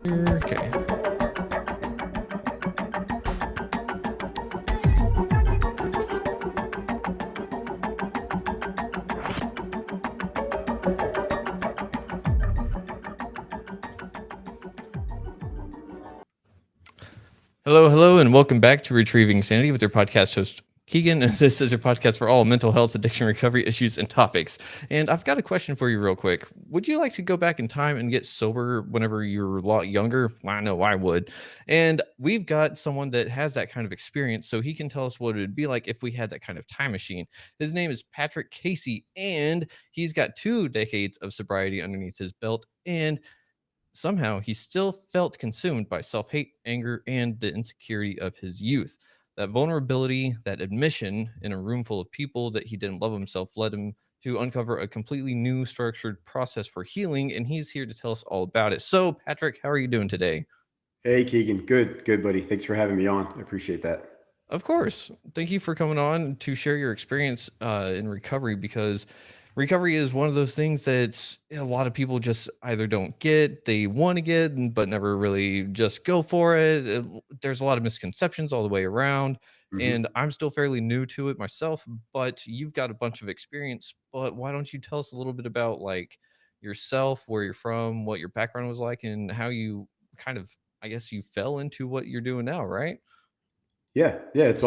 Okay. Hello, hello, and welcome back to Retrieving Sanity with your podcast host, Keegan. This is your podcast for all mental health, addiction, recovery issues, and topics. And I've got a question for you, real quick. Would you like to go back in time and get sober whenever you were a lot younger? I know I would. And we've got someone that has that kind of experience, so he can tell us what it would be like if we had that kind of time machine. His name is Patrick Casey, and he's got 2 decades of sobriety underneath his belt. And somehow he still felt consumed by self hate, anger, and the insecurity of his youth. That vulnerability, that admission in a room full of people that he didn't love himself led him to uncover a completely new structured process for healing. And he's here to tell us all about it. So, Patrick, how are you doing today? Hey, Keegan. Good, buddy. Thanks for having me on. I appreciate that. Of course. Thank you for coming on to share your experience in recovery, because recovery is one of those things that a lot of people just either don't get, they want to get, but never really just go for it. There's a lot of misconceptions all the way around. hmm And I'm still fairly new to it myself, but you've got a bunch of experience. But why don't you tell us a little bit about like yourself, where you're from, what your background was like, and how you kind of, I guess, you fell into what you're doing now, right? Yeah. It's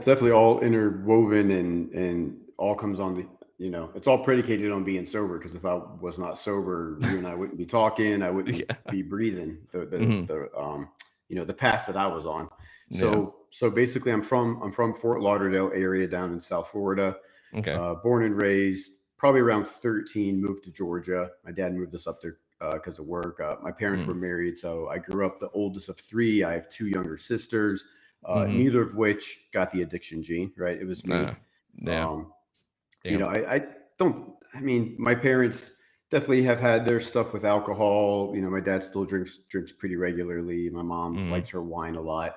definitely all interwoven and all comes on it's all predicated on being sober. Because if I was not sober, you and I wouldn't be talking. I wouldn't Yeah. be breathing Mhm. the path that I was on. Yeah. So basically, I'm from Fort Lauderdale area down in South Florida. Okay. Born and raised, probably around 13, moved to Georgia. My dad moved us up there because of work. My parents were Mm. married, so I grew up the oldest of three. I have two younger sisters, Mhm. neither of which got the addiction gene, right? It was Nah. me. Yeah. Um, Damn. I don't, I mean, my parents definitely have had their stuff with alcohol. My dad still drinks pretty regularly. My mom Mhm. likes her wine a lot.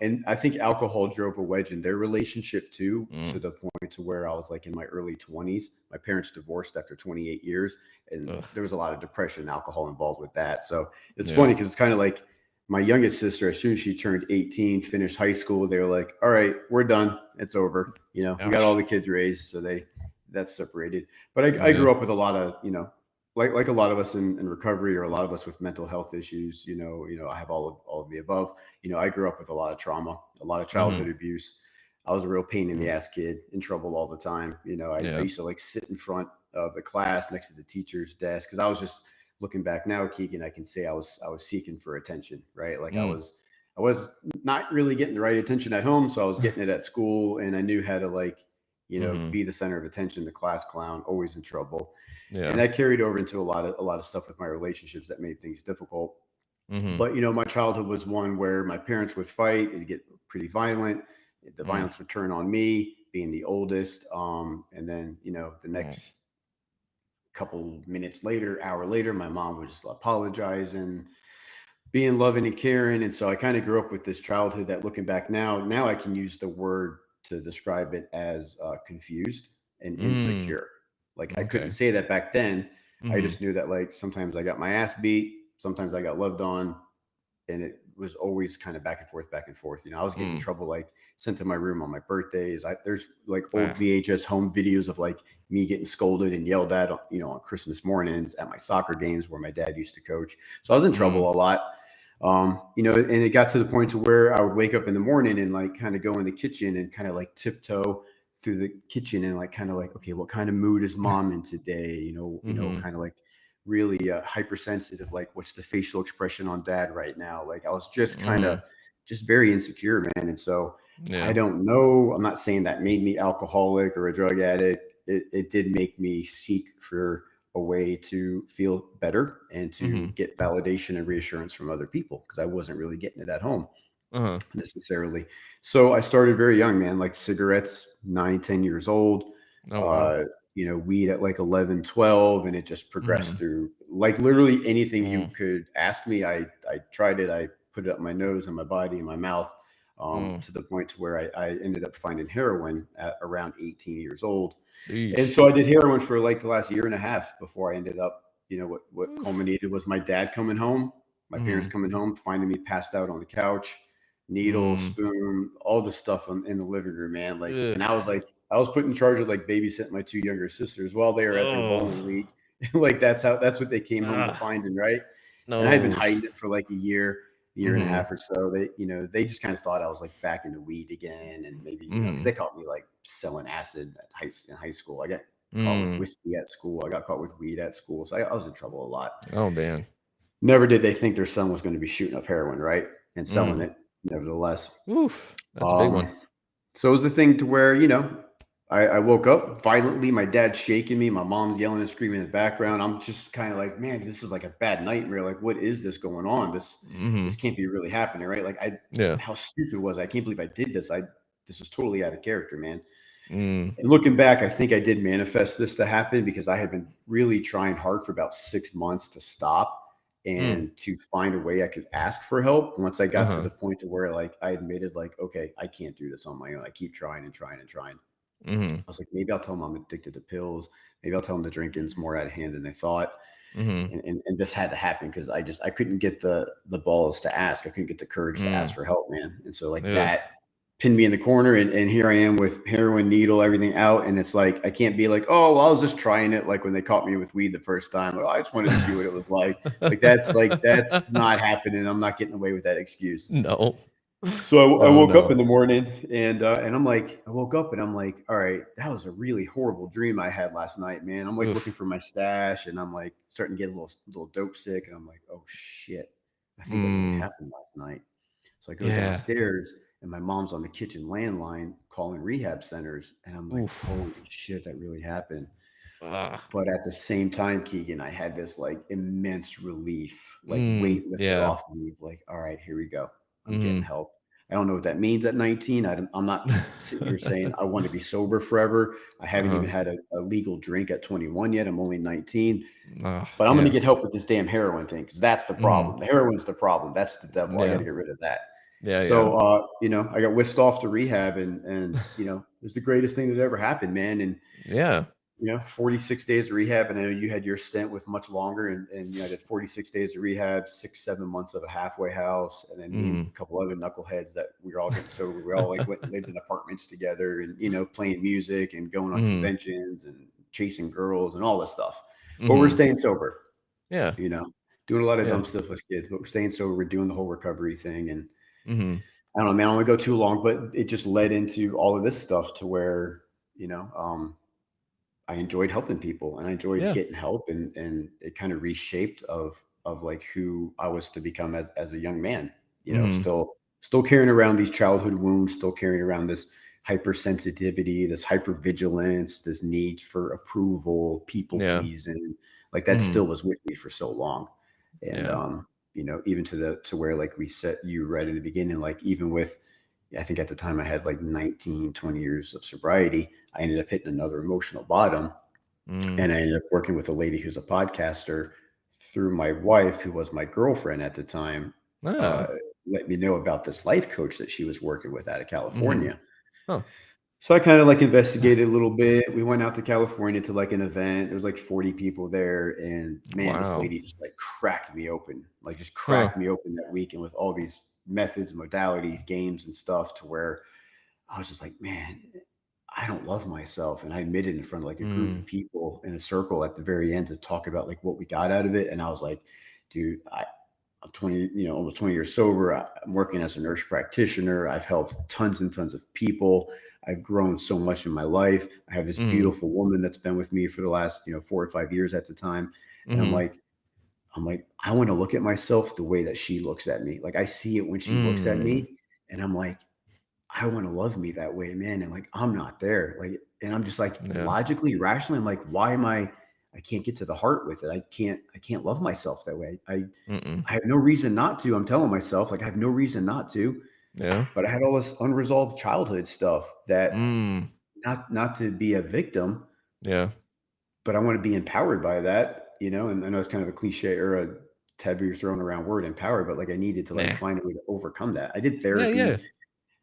And I think alcohol drove a wedge in their relationship too, to Mm. the point to where I was like in my early 20s. My parents divorced after 28 years, and Ugh. there was a lot of depression and alcohol involved with that. So it's Yeah. funny because it's kind of like my youngest sister, as soon as she turned 18, finished high school, they were like, all right, we're done. It's over. We got all Ouch. the kids raised. So that's separated. But I Yeah. grew up with a lot of, like a lot of us in recovery, or a lot of us with mental health issues, I have all of the above. I grew up with a lot of trauma, a lot of Mhm. childhood abuse. I was a real pain in the Mm. ass kid, in trouble all the time. I Yeah. used to like sit in front of the class next to the teacher's desk, because I was just looking back now, Keegan, I can say I was seeking for attention, right? Like Mm. I was not really getting the right attention at home, so I was getting it at school, and I knew how to like, Mhm. be the center of attention, the class clown, always in trouble. And Yeah. that carried over into a lot of stuff with my relationships that made things difficult. Mhm. But my childhood was one where my parents would fight, it'd get pretty violent. The Mm. violence would turn on me, being the oldest. And then, the Mm. next couple minutes later, hour later, my mom would just apologize and being loving and caring. And so I kind of grew up with this childhood that, looking back now I can use the word to describe it as confused and Mm. insecure. Like, I couldn't Okay. say that back then. I Mhm. just knew that, like, sometimes I got my ass beat, sometimes I got loved on, and it was always kind of back and forth, back and forth. I was getting in Mm. trouble, like, sent to my room on my birthdays. There's like old Ah. VHS home videos of like me getting scolded and yelled at, on Christmas mornings at my soccer games where my dad used to coach. So I was in Mm. trouble a lot. And it got to the point to where I would wake up in the morning and like kind of go in the kitchen and kind of like tiptoe through the kitchen and like kind of like, okay, what kind of mood is mom in today? Mhm. Kind of like really hypersensitive, like what's the facial expression on dad right now. Like, I was just kind of Mhm. just very insecure, man. And so I Yeah. don't know, I'm not saying that made me alcoholic or a drug addict. It did make me seek for a way to feel better and to Mhm. get validation and reassurance from other people, because I wasn't really getting it at home Uh-huh. necessarily. So I started very young, man, like cigarettes, 9, 10 years old, Oh, wow. uh, weed at like 11, 12, and it just progressed Mhm. through like literally anything you Mm. could ask me. I tried it. I put it up my nose and my body and my mouth, Mm. to the point to where I ended up finding heroin at around 18 years old. And Eesh. so I did heroin for like the last year and a half before I ended up, what Oof. culminated was my dad coming home. My parents Mhm. coming home, finding me passed out on the couch, needle, Mm. spoon, all the stuff in the living room, man. Like, Ugh. and I was put in charge of like babysitting my two younger sisters while they were at their Oh. bowling league. Like that's what they came home to Ah. finding, right? And I had been No. hiding it for like year and a Mhm. half or so. They just kind of thought I was like back in the weed again, and maybe because Mhm. they caught me like selling acid in high school. I got caught with Mm. whiskey at school. I got caught with weed at school, so I was in trouble a lot. Oh, man. Never did they think their son was going to be shooting up heroin, right, and selling Mm. it. Nevertheless, Oof. That's a big one. um, so it was the thing to where I woke up violently. My dad's shaking me. My mom's yelling and screaming in the background. I'm just kind of like, man, this is like a bad nightmare. Like, what is this going on? This Mhm. can't be really happening, right? Like, Yeah. how stupid was I? I can't believe I did this. This was totally out of character, man. Mm. And looking back, I think I did manifest this to happen because I had been really trying hard for about 6 months to stop Mm. and to find a way I could ask for help. Once I got to Uh-huh. the point to where like I admitted, like, okay, I can't do this on my own. I keep trying and trying and trying. Mhm. I was like, maybe I'll tell them I'm addicted to pills. Maybe I'll tell them the drinking's more out of hand than they thought. Mhm. And this had to happen because I couldn't get the balls to ask. I couldn't get the courage to ask Mm. for help, man. And so like Ugh. that pinned me in the corner, and here I am with heroin, needle, everything out. And it's like I can't be like, oh well, I was just trying it, like when they caught me with weed the first time. Like, oh, I just wanted to see what it was like. Like that's not happening. I'm not getting away with that excuse. No. So I No, woke up no. in the morning, and I'm like, I woke up and I'm like, all right, that was a really horrible dream I had last night, man. I'm like looking Oof. for my stash, and I'm like starting to get a little dope sick, and I'm like, oh shit, I think that really Mm. happened last night. So I go Yeah. downstairs, and my mom's on the kitchen landline calling rehab centers, and I'm like, holy Oof. shit, that really happened. Ah. But at the same time, Keegan, I had this like immense relief, like Mm. weight lifted Yeah. off of me. Like, all right, here we go. I'm getting Mhm. help. I don't know what that means at 19. I'm not sitting here saying I want to be sober forever. I haven't Uh-huh. even had a legal drink at 21 yet. I'm only 19. Ah, But I'm going to yeah. get help with this damn heroin thing because that's the Mhm. problem. The heroin's the problem. That's the devil. I got Yeah. to get rid of that. Yeah, yeah. So, I got whisked off to rehab, and it was the greatest thing that ever happened, man. And Yeah. 46 days of rehab. And I know you had your stint with much longer. And I did 46 days of rehab, 6, 7 months of a halfway house. And then me and Mhm. a couple other knuckleheads that we were all getting sober. We all like went and lived in apartments together and, playing music and going on Mhm. conventions and chasing girls and all this stuff. But we're Mhm. staying sober, Yeah. you know, doing a lot of Yeah. dumb stuff as kids, but we're staying sober. We're doing the whole recovery thing. And Mhm. I don't know, man, I don't want to go too long, but it just led into all of this stuff to where, I enjoyed helping people and I enjoyed Yeah. getting help, and it kind of reshaped of like who I was to become as a young man, Mhm. still carrying around these childhood wounds, still carrying around this hypersensitivity, this hypervigilance, this need for approval, people Yeah. pleasing, like that Mhm. still was with me for so long. And Yeah. even to where like we said you right in the beginning, like even with I think at the time I had like 19, 20 years of sobriety, I ended up hitting another emotional bottom. Mm. And I ended up working with a lady who's a podcaster through my wife, who was my girlfriend at the time, uh, Ah. let me know about this life coach that she was working with out of Mhm. California. Huh. So I kind of like investigated a little bit. We went out to California to like an event. There was like 40 people there. And man, this Wow. lady just like cracked me open, like just Huh. cracked me open that weekend with all these methods, modalities, games, and stuff to where I was just like, man, I don't love myself. And I admitted in front of like a group Mm. of people in a circle at the very end to talk about like what we got out of it. And I was like, dude, I'm 20, almost 20 years sober. I'm working as a nurse practitioner. I've helped tons and tons of people. I've grown so much in my life. I have this Mm. beautiful woman that's been with me for the last, 4 or 5 years at the time. And Mhm. I'm like, I want to look at myself the way that she looks at me. Like I see it when she looks at Mm. me, and I'm like, I want to love me that way, man. And like, I'm not there. Like, and I'm just like Yeah. logically, rationally, I'm like, why am I can't get to the heart with it. I can't love myself that way. Mm-mm. I have no reason not to. I'm telling myself, like, I have no reason not to. Yeah. But I had all this unresolved childhood stuff that Mm. not to be a victim, Yeah. but I want to be empowered by that. And I know it's kind of a cliche or a taboo thrown around word empowered, but like I needed to like Nah. find a way to overcome that. I did Yeah, yeah. therapy.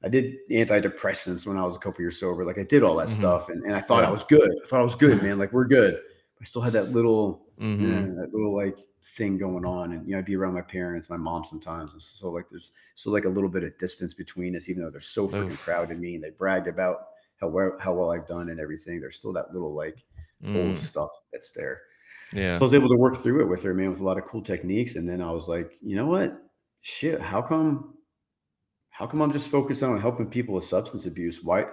I did antidepressants when I was a couple years sober. Like I did all that Mhm. stuff, and I thought I Yeah. was good. I thought I was good, man. Like we're good. I still had that little Yeah, Mm-hmm. that little like thing going on, and I'd be around my parents, my mom sometimes, and so like there's so like a little bit of distance between us, even though they're so freaking Oof. proud of me and they bragged about how well I've done and everything. There's still that little like old Mm. stuff that's there. Yeah. So I was able to work through it with her, man, with a lot of cool techniques. And then I was like, you know what? Shit, how come I'm just focused on helping people with substance abuse? Why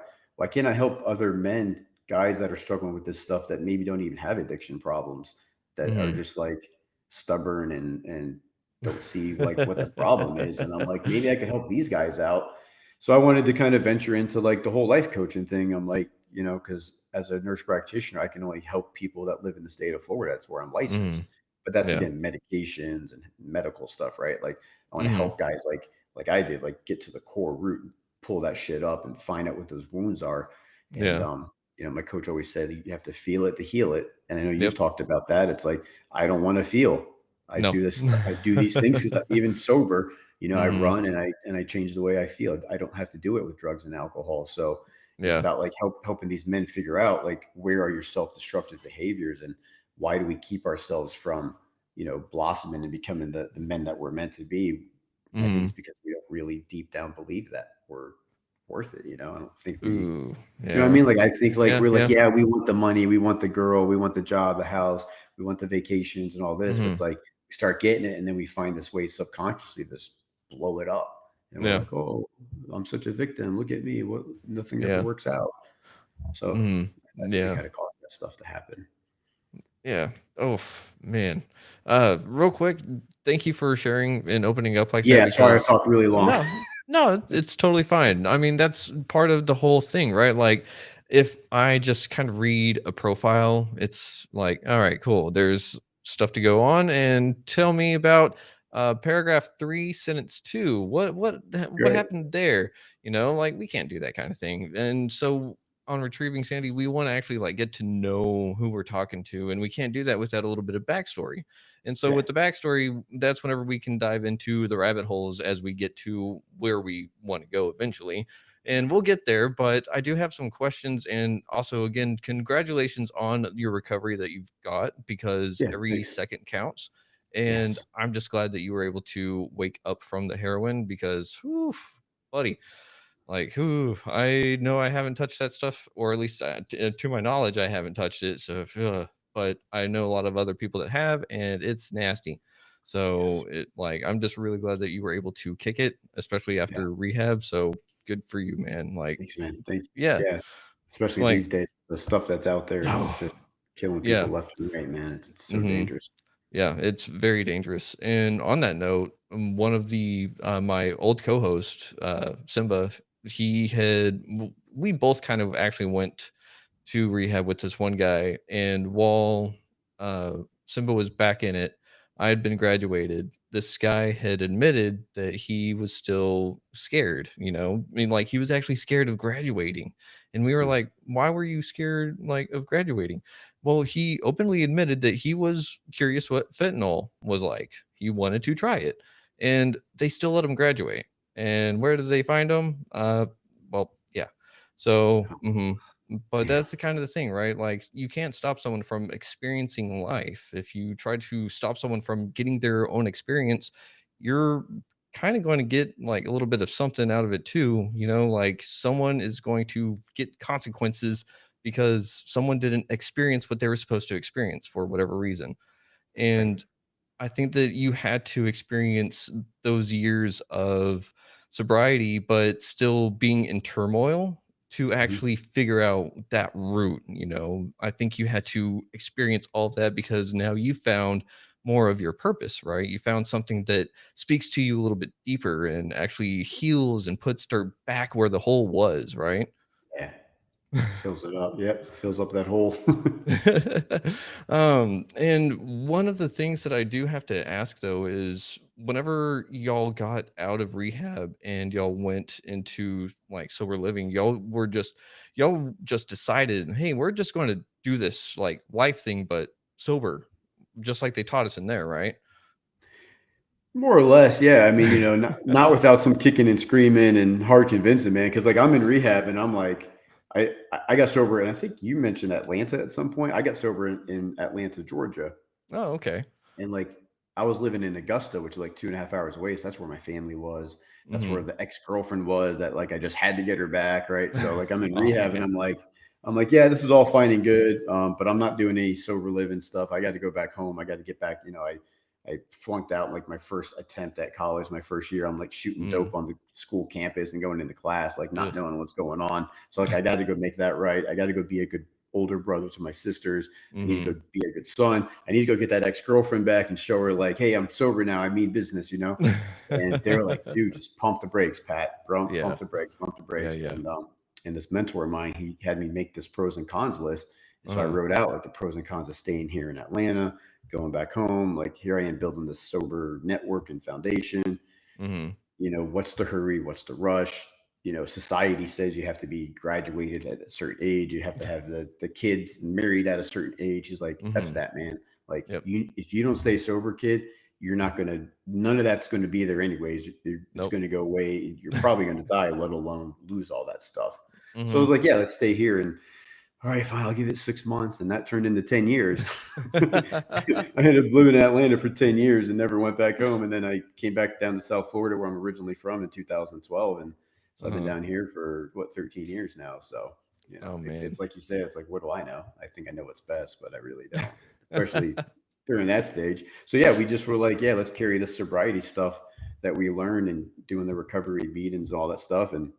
can't I help other men, guys that are struggling with this stuff that maybe don't even have addiction problems, that are Mm-hmm. just like stubborn and don't see like what the problem is? And I'm like, maybe I could help these guys out. So I wanted to kind of venture into like the whole life coaching thing. I'm like, because as a nurse practitioner, I can only help people that live in the state of Florida. That's where I'm Mm-hmm. licensed. But that's Yeah. again medications and medical stuff, right? Like I want to Mm-hmm. help guys like I did, like get to the core root, and pull that shit up, and find out what those wounds are. And Yeah. my coach always said you have to feel it to heal it. And I know you've Yep. talked about that. It's like I don't want to feel. I No. do this. I do these things because even sober, I Mm-hmm. run and I change the way I feel. I don't have to do it with drugs and alcohol. So it's Yeah. about like helping these men figure out like where are your self-destructive behaviors and why do we keep ourselves from blossoming and becoming the men that we're meant to be. And I think Mm-hmm. it's because we don't really deep down believe that we're worth it. I don't think Ooh. what I Yeah. mean? Like, I think like Yeah. we're like, Yeah. yeah, we want the money, we want the girl, we want the job, the house, we want the vacations and all this. But Mm-hmm. it's like we start getting it and then we find this way subconsciously to just blow it up. And we're Yeah. like, oh, I'm such a victim. Look at me. What Nothing ever Yeah. works out. So Mm-hmm. I think it Yeah. kind of caused that stuff to happen. Yeah. Oh man. Real quick, thank you for sharing and opening up like that Yeah, sorry I because talked really long. no, it's totally fine. I mean, that's part of the whole thing, right? Like if I just kind of read a profile, it's like, all right, cool. There's stuff to go on and tell me about paragraph 3, sentence 2. What Right. happened there? Like we can't do that kind of thing. And so on retrieving sanity, we want to actually like get to know who we're talking to, and we can't do that without a little bit of backstory. And so Yeah. with the backstory, that's whenever we can dive into the rabbit holes as we get to where we want to go eventually. And we'll get there, but I do have some questions. And also, again, congratulations on your recovery that you've got because Yeah. every Thanks. second counts. And Yes. I'm just glad that you were able to wake up from the heroin because, whew, buddy, like, whew, I know I haven't touched that stuff, or at least to my knowledge, I haven't touched it. So, but I know a lot of other people that have, and it's nasty. Yes. So, I'm just really glad that you were able to kick it, especially Yeah. after rehab. So, good for you, man. Like, Thanks, man. Thank you. yeah, Yeah. Especially like, these days, the stuff that's out there is oh, just killing people yeah. left and right, man. It's so Hmm. dangerous. Yeah, it's very dangerous. And on that note, one of the my old co-host, Simba, we both kind of actually went to rehab with this one guy, and while uh, Simba was back in it, I had been graduated. This guy had admitted that he was still scared. I mean, like he was actually scared of graduating, and we were Mm. like, "Why were you scared, like, of graduating?" Well, he openly admitted that he was curious what fentanyl was like. He wanted to try it, and they still let him graduate. And where did they find him? Well, yeah. So, but Damn. that's the kind of the thing, right? Like you can't stop someone from experiencing life. If you try to stop someone from getting their own experience, you're kind of going to get like a little bit of something out of it too. Like someone is going to get consequences because someone didn't experience what they were supposed to experience for whatever reason. That's right. And I think that you had to experience those years of sobriety, but still being in turmoil to Mhm. actually figure out that route. I think you had to experience all of that because now you found more of your purpose, right? You found something that speaks to you a little bit deeper and actually heals and puts dirt back where the hole was, right? Yeah. Fills it up. Yep. Fills up that hole. And one of the things that I do have to ask though is whenever y'all got out of rehab and y'all went into like sober living, y'all just decided, hey, we're just going to do this like life thing, but sober, just like they taught us in there, right? More or less, yeah. I mean, not without some kicking and screaming and hard convincing, man. Because like I'm in rehab and I'm like, I got sober, and I think you mentioned Atlanta at some point. I got sober in Atlanta, Georgia. Oh, okay. And like I was living in Augusta, which is like 2.5 hours away. So that's where my family was. That's where Mhm. the ex-girlfriend was that like I just had to get her back. Right. So like I'm in Oh, rehab and man. I'm like, yeah, this is all fine and good. But I'm not doing any sober living stuff. I got to go back home. I got to get back. I flunked out like my first attempt at college, my first year. I'm like shooting Mm. dope on the school campus and going into class, like not Ugh. knowing what's going on. So like I got to go make that right. I got to go be a good older brother to my sisters. I need to Mhm. go be a good son. I need to go get that ex girlfriend back and show her like, hey, I'm sober now. I mean business, you know. And they were like, dude, just pump the brakes, Pat. Bro, Yeah. pump the Yeah, brakes. yeah. And this mentor of mine, he had me make this pros and cons list. And so I Uh-huh. wrote out like the pros and cons of staying here in Atlanta, going back home. Like here I am building this sober network and foundation. Mhm. What's the hurry? What's the rush? Society says you have to be graduated at a certain age. You have to have the kids married at a certain age. He's like, F Mhm. that, man. Like Yep. if you don't stay sober, kid, you're not gonna. None of that's going to be there anyways. It's Nope. going to go away. You're probably going to die, let alone lose all that stuff. So I was Mhm. like, yeah, let's stay here. And all right, fine, I'll give it 6 months. And that turned into 10 years. I ended up living in Atlanta for 10 years and never went back home. And then I came back down to South Florida, where I'm originally from, in 2012. And so I've been Uh-huh. down here for 13 years now. So, Oh, man. it's like you say, it's like, what do I know? I think I know what's best, but I really don't, especially during that stage. So, yeah, we just were like, yeah, let's carry this sobriety stuff that we learned and doing the recovery meetings and all that stuff. And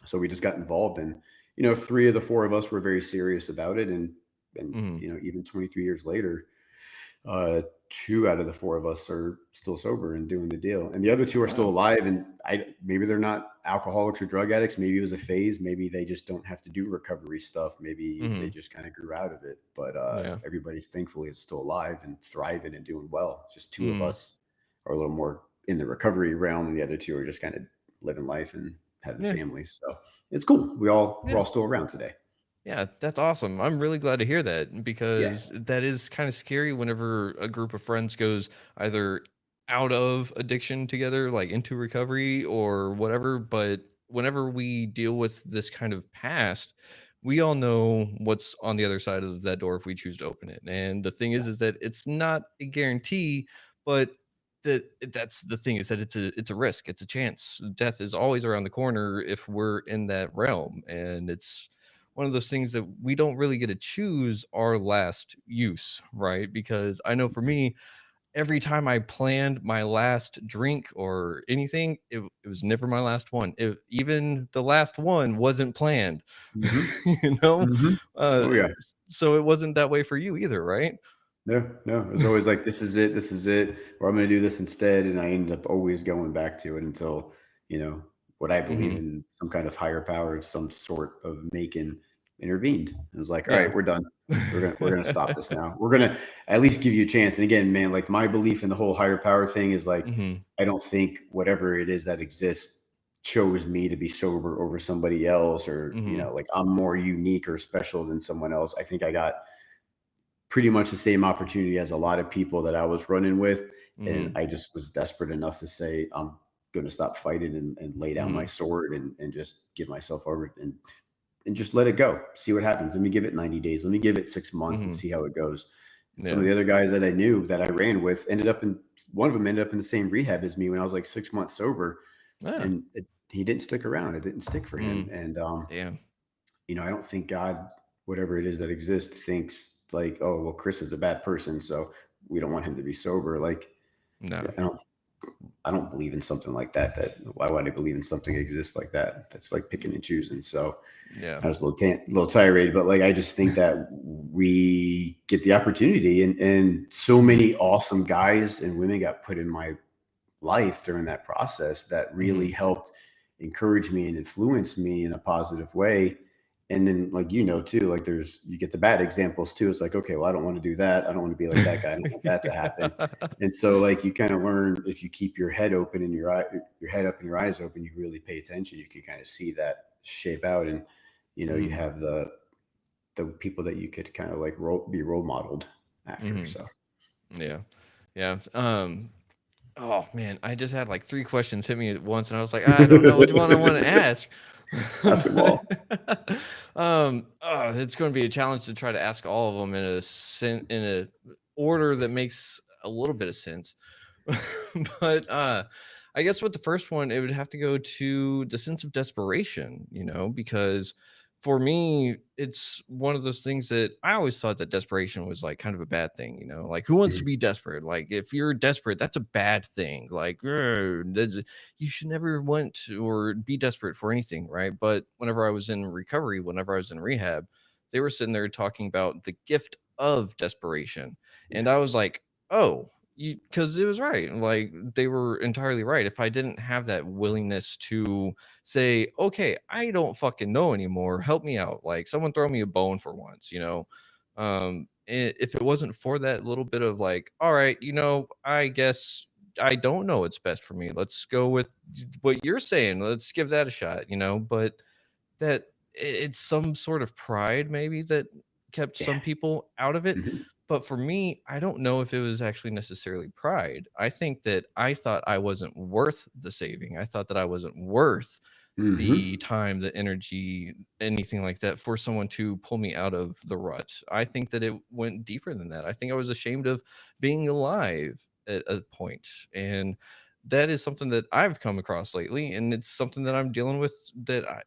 so we just got involved, and three of the four of us were very serious about it, and Mhm. even 23 years later, two out of the four of us are still sober and doing the deal, and the other two are still Wow. alive. And maybe they're not alcoholics or drug addicts. Maybe it was a phase. Maybe they just don't have to do recovery stuff. Maybe they Mhm. just kind of grew out of it. But Yeah. everybody's thankfully is still alive and thriving and doing well. Just two of Mhm. us are a little more in the recovery realm, and the other two are just kind of living life and having Yeah. families. So it's cool. We're Yeah. all still around today. Yeah, that's awesome. I'm really glad to hear that Yeah. because that is kind of scary whenever a group of friends goes either out of addiction together, like into recovery or whatever. But whenever we deal with this kind of past, we all know what's on the other side of that door if we choose to open it. And the thing is that it's not a guarantee, but that's the thing is that it's a risk, it's a chance. Death is always around the corner if we're in that realm, and it's one of those things that we don't really get to choose our last use, right? Because I know for me, every time I planned my last drink or anything, it was never my last one. Even the last one wasn't planned, Hmm. you know? Hmm. Uh, Oh yeah. so it wasn't that way for you either, right? No, no. It was always like, this is it, or I'm going to do this instead. And I ended up always going back to it until, you know, what I believe Hmm. in, some kind of higher power of some sort of making, intervened. It was like, all Yeah. right, we're done. We're gonna stop this now. We're gonna at least give you a chance. And again, man, like my belief in the whole higher power thing is like, Hmm. I don't think whatever it is that exists chose me to be sober over somebody else, or Hmm. like I'm more unique or special than someone else. I think I got pretty much the same opportunity as a lot of people that I was running with. And Hmm. I just was desperate enough to say, I'm going to stop fighting and lay down my Hmm. sword and just give myself over and just let it go. See what happens. Let me give it 90 days. Let me give it 6 months and Hmm. see how it goes. And some of Yeah. the other guys that I knew that I ran with one of them ended up in the same rehab as me when I was like 6 months sober. Yeah. And he didn't stick around. It didn't stick for him. Mm. And Damn. I don't think God, whatever it is that exists, thinks like, oh, well, Chris is a bad person, so we don't want him to be sober. Like, No. I don't, I don't believe in something like that. That why would I believe in something that exists like that? That's like picking and choosing. So Yeah. I was a little tirade, but like I just think that we get the opportunity, and so Hmm. many awesome guys and women got put in my life during that process that really Hmm. helped encourage me and influence me in a positive way. And then, like, too, like you get the bad examples too. It's like, okay, well, I don't want to do that. I don't want to be like that guy. I don't want that to happen. And so, like, you kind of learn, if you keep your head open and your head up and your eyes open, you really pay attention. You can kind of see that shape out, and you Hmm. have the people that you could kind of like be role modeled after. Hmm. So Yeah. Yeah. Oh man, I just had like three questions hit me at once, and I was like, I don't know which one I want to ask. ask them all. It's going to be a challenge to try to ask all of them in a order that makes a little bit of sense. But I guess with the first one, it would have to go to the sense of desperation, because for me, it's one of those things that I always thought that desperation was like kind of a bad thing, like who wants to Mhm. be desperate? Like if you're desperate, that's a bad thing. Like you should never want to or be desperate for anything, right? But whenever I was in recovery, whenever I was in rehab, they were sitting there talking about the gift of desperation. And Yeah. I was like, oh, because it was right. Like they were entirely right. If I didn't have that willingness to say, okay, I don't fucking know anymore, help me out. Like someone throw me a bone for once, if it wasn't for that little bit of like, all right, I guess I don't know what's best for me. Let's go with what you're saying. Let's give that a shot, but that it's some sort of pride maybe that kept Yeah. some people out of it. Mhm. But for me, I don't know if it was actually necessarily pride. I think that I thought I wasn't worth the saving. I thought that I wasn't worth the Mhm. time, the energy, anything like that for someone to pull me out of the rut. I think that it went deeper than that. I think I was ashamed of being alive at a point. And that is something that I've come across lately, and it's something that I'm dealing with.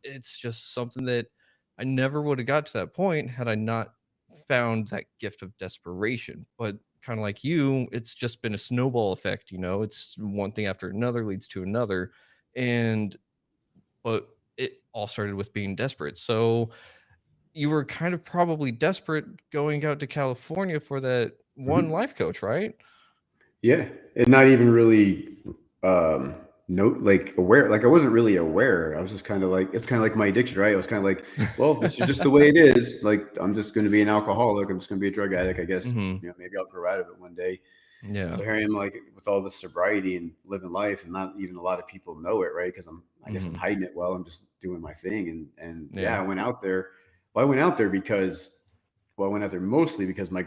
It's just something that I never would have got to that point had I not found that gift of desperation. But kind of like you, it's just been a snowball effect. It's one thing after another leads to another, and but it all started with being desperate. So you were kind of probably desperate going out to California for that one Mhm. life coach, right? Yeah, and not even really um note like aware. Like I wasn't really aware. I was just kind of like it's kind of like my addiction, right? I was kind of like, well, this is just the way it is. Like I'm just going to be an alcoholic. I'm just going to be a drug addict. I guess Mhm. maybe I'll grow out of it one day. Yeah. So here I am, like with all this sobriety and living life, and not even a lot of people know it, right? Because I guess I'm Mhm. hiding it well. I'm just doing my thing, and yeah, Yeah. I went out there. Well, I went out there because, well, I went out there mostly because my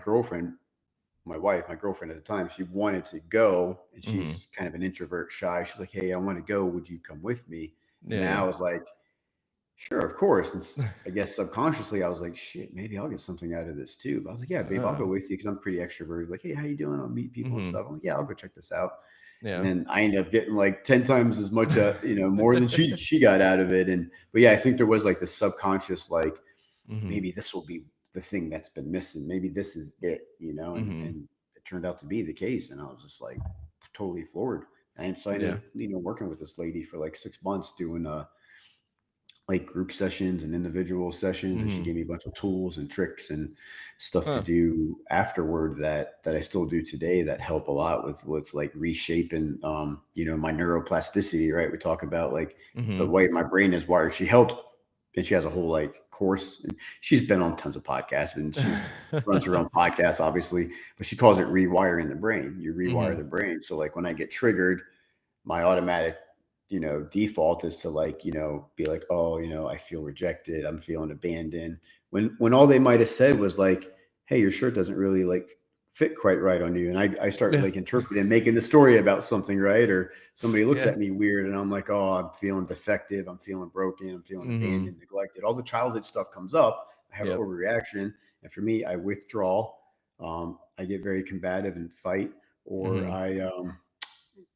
wife, my girlfriend at the time, she wanted to go, and Mhm. she's kind of an introvert, shy. She's like, "Hey, I want to go. Would you come with me?" And Yeah, then I yeah. was like, "Sure, of course." And I guess subconsciously, I was like, "Shit, maybe I'll get something out of this too." But I was like, "Yeah, babe, I'll go Oh. with you because I'm pretty extroverted." Like, "Hey, how you doing? I'll meet people and Mhm. stuff." I'm like, "Yeah, I'll go check this out." And Yeah. then I ended up getting like 10 times as much, more than she got out of it. And but yeah, I think there was like the subconscious, like Mhm. maybe this will be the thing that's been missing. Maybe this is it, Mhm. and it turned out to be the case. And I was just like totally floored. And so I ended Yeah. up, working with this lady for like 6 months doing like group sessions and individual sessions, and she Mhm. gave me a bunch of tools and tricks and stuff to Huh. do afterward that I still do today that help a lot with like reshaping my neuroplasticity, right? We talk about like the Mhm. way my brain is wired. She helped, and she has a whole like course, and she's been on tons of podcasts, and she's runs her own podcast obviously, but she calls it rewiring the brain. You rewire Mhm. the brain, so like when I get triggered, my automatic default is to like be like, oh, I feel rejected, I'm feeling abandoned, when all they might have said was like, hey, your shirt doesn't really like fit quite right on you, and I start Yeah. like interpreting, making the story about something, right? Or somebody looks Yeah. at me weird and I'm like, oh, I'm feeling defective, I'm feeling broken, I'm feeling Mhm. abandoned, neglected, all the childhood stuff comes up. I have an Yep. overreaction, and for me, I withdraw. I get very combative and fight, or Mhm. I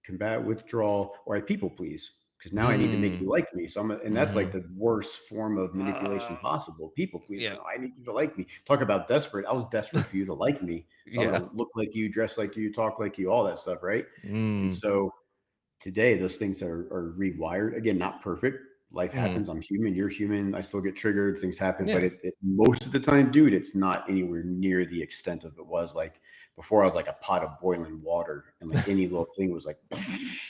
combat, withdraw, or I people please because now I need to make Mm. you like me. So and that's like Mhm. the worst form of manipulation Ah. possible. People please. Yeah. No, I need you to like me. Talk about desperate. I was desperate for you to like me. So I'm Yeah. gonna look like you, dress like you, talk like you, all that stuff, right? And Mm. so today those things are rewired. Again, not perfect. Life Mhm. happens. I'm human. You're human. I still get triggered. Things happen, but Yeah. it most of the time, dude, it's not anywhere near the extent of it was like before. I was like a pot of boiling water, and like any little thing was like it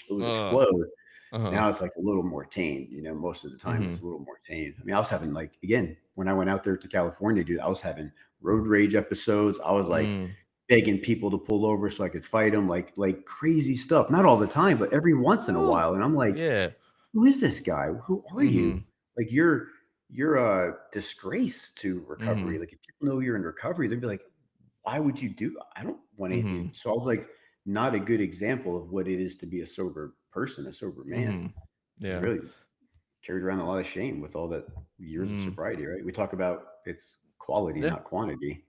would Uh, explode. uh-huh. Now it's like a little more tame. Most of the time it's Mhm. a little more tame. I mean, I was having like again when I went out there to California, dude, I was having road rage episodes. I was like Mm. begging people to pull over so I could fight them, like crazy stuff. Not all the time, but every once in a Woo. while. And I'm like, Yeah. who is this guy? Who are you? Mhm. Like you're a disgrace to recovery. Mhm. Like if people know you're in recovery, they'd be like, why would you do? I don't want anything. Mhm. So I was like, not a good example of what it is to be a sober person, a sober man. Mhm. I was Yeah. really carried around a lot of shame with all that years of Mm. sobriety, right? We talk about it's quality, Yeah. not quantity.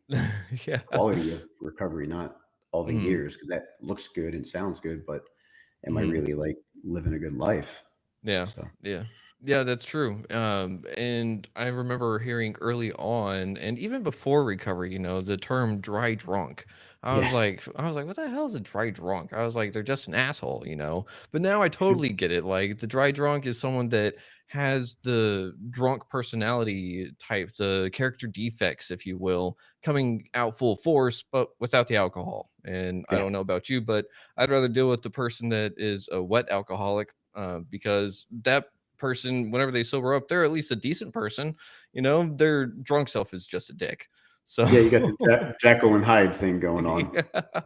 Yeah. Quality of recovery, not. all the Mhm. years, because that looks good and sounds good, but am I Mhm. really like living a good life? Yeah. So Yeah. Yeah, that's true. And I remember hearing early on, and even before recovery, the term dry drunk. yeah. I was like, what the hell is a dry drunk? I was like, they're just an asshole, But now I totally get it. Like the dry drunk is someone that has the drunk personality type, the character defects, if you will, coming out full force, but without the alcohol. And I Yeah. don't know about you, but I'd rather deal with the person that is a wet alcoholic, because that person, whenever they sober up, they're at least a decent person. Their drunk self is just a dick. So, Yeah, you got the Jekyll and Hyde thing going on. yeah.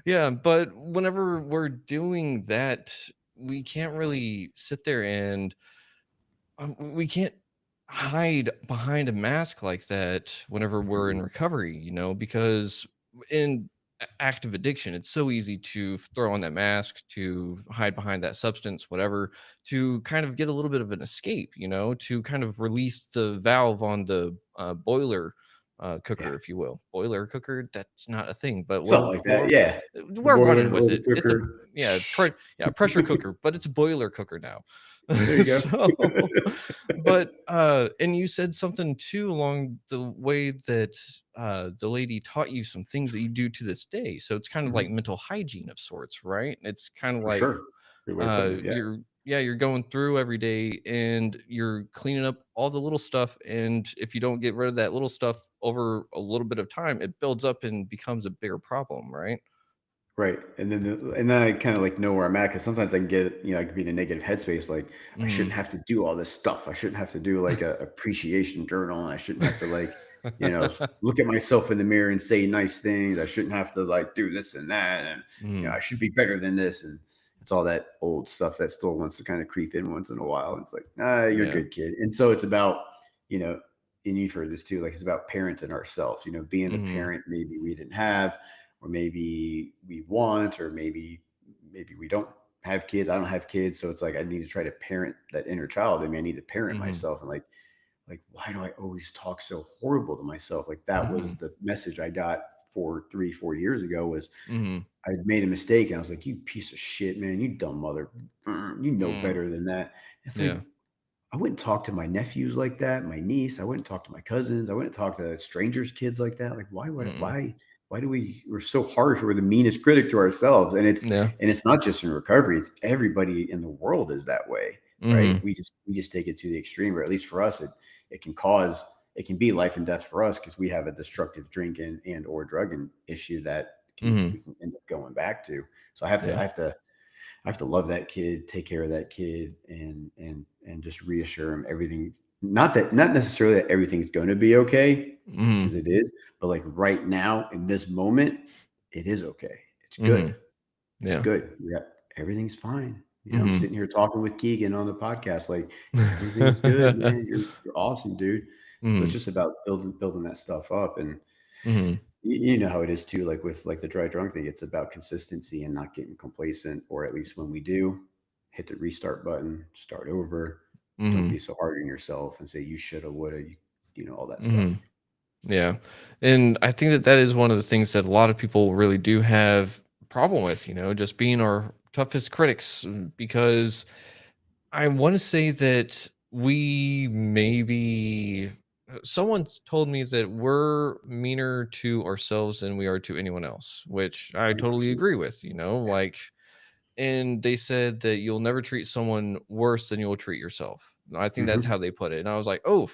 Yeah. But whenever we're doing that, we can't really sit there and we can't hide behind a mask like that whenever we're in Mhm. recovery, because in active addiction, it's so easy to throw on that mask, to hide behind that substance, whatever, to kind of get a little bit of an escape, to kind of release the valve on the boiler Yeah. cooker, if you will. Boiler cooker, that's not a thing, but Something like that. Yeah. The we're running boiler with or the it. It's a cooker. yeah, yeah, pressure cooker, but it's a boiler cooker now. There you go. So, but and you said something too along the way that the lady taught you some things that you do to this day. So it's kind of like Mhm. mental hygiene of sorts, right? It's kind of For like sure. Good way of putting it. Yeah. you're going through every day and you're cleaning up all the little stuff, and if you don't get rid of that little stuff over a little bit of time, it builds up and becomes a bigger problem, right? Right. And then I kind of like know where I'm at, because sometimes I can get, I can be in a negative headspace. Like I shouldn't Mhm. have to do all this stuff. I shouldn't have to do like a appreciation journal. And I shouldn't have to like, look at myself in the mirror and say nice things. I shouldn't have to like do this and that. And, I Mhm. should be better than this. And it's all that old stuff that still wants to kind of creep in once in a while. And it's like, you're a Yeah. good kid. And so it's about, you know, and you've heard this too, like it's about parenting ourselves, being the Mhm. parent maybe we didn't have, or maybe we want, or maybe we don't have kids. I don't have kids, so it's like I need to try to parent that inner child. I mean, I need to parent Mhm. myself, and like why do I always talk so horrible to myself? Like that was Mhm. the message I got for 3 4 years ago. Was Mhm. I'd made a mistake, and I was like, you piece of shit, man, you dumb mother, you know Mm. better than that. It's like Yeah. I wouldn't talk to my nephews like that, my niece. I wouldn't talk to my cousins. I wouldn't talk to strangers' kids like that. Like, why would Mm-mm. why do we're so harsh? We're the meanest critic to ourselves. And it's Yeah. and it's not just in recovery, it's everybody in the world is that way, right? Mhm. We just take it to the extreme, or at least for us, it can be life and death for us, because we have a destructive drinking and or drugging issue that we Mhm. can end up going back to. So I have to love that kid, take care of that kid, and just reassure him everything. Not necessarily that everything's going to be okay, because Mhm. it is, but like right now in this moment, it is okay. It's good. Mhm. It's Yeah. good. Yeah, everything's fine. I'm Mhm. sitting here talking with Keegan on the podcast, like everything's good, man. You're awesome, dude. So it's Mhm. just about building that stuff up. And Mhm. you know how it is too, like with like the dry drunk thing, it's about consistency and not getting complacent, or at least when we do, hit the restart button, start over. Don't Mhm. be so hard on yourself and say you shoulda, woulda, all that stuff. Mhm. Yeah. And I think that that is one of the things that a lot of people really do have problem with, just being our toughest critics, because I want to say that we maybe someone's told me that we're meaner to ourselves than we are to anyone else, which I totally 100%. agree with, Yeah. like, and they said that you'll never treat someone worse than you'll treat yourself. I think that's Hmm. how they put it. And I was like, oh,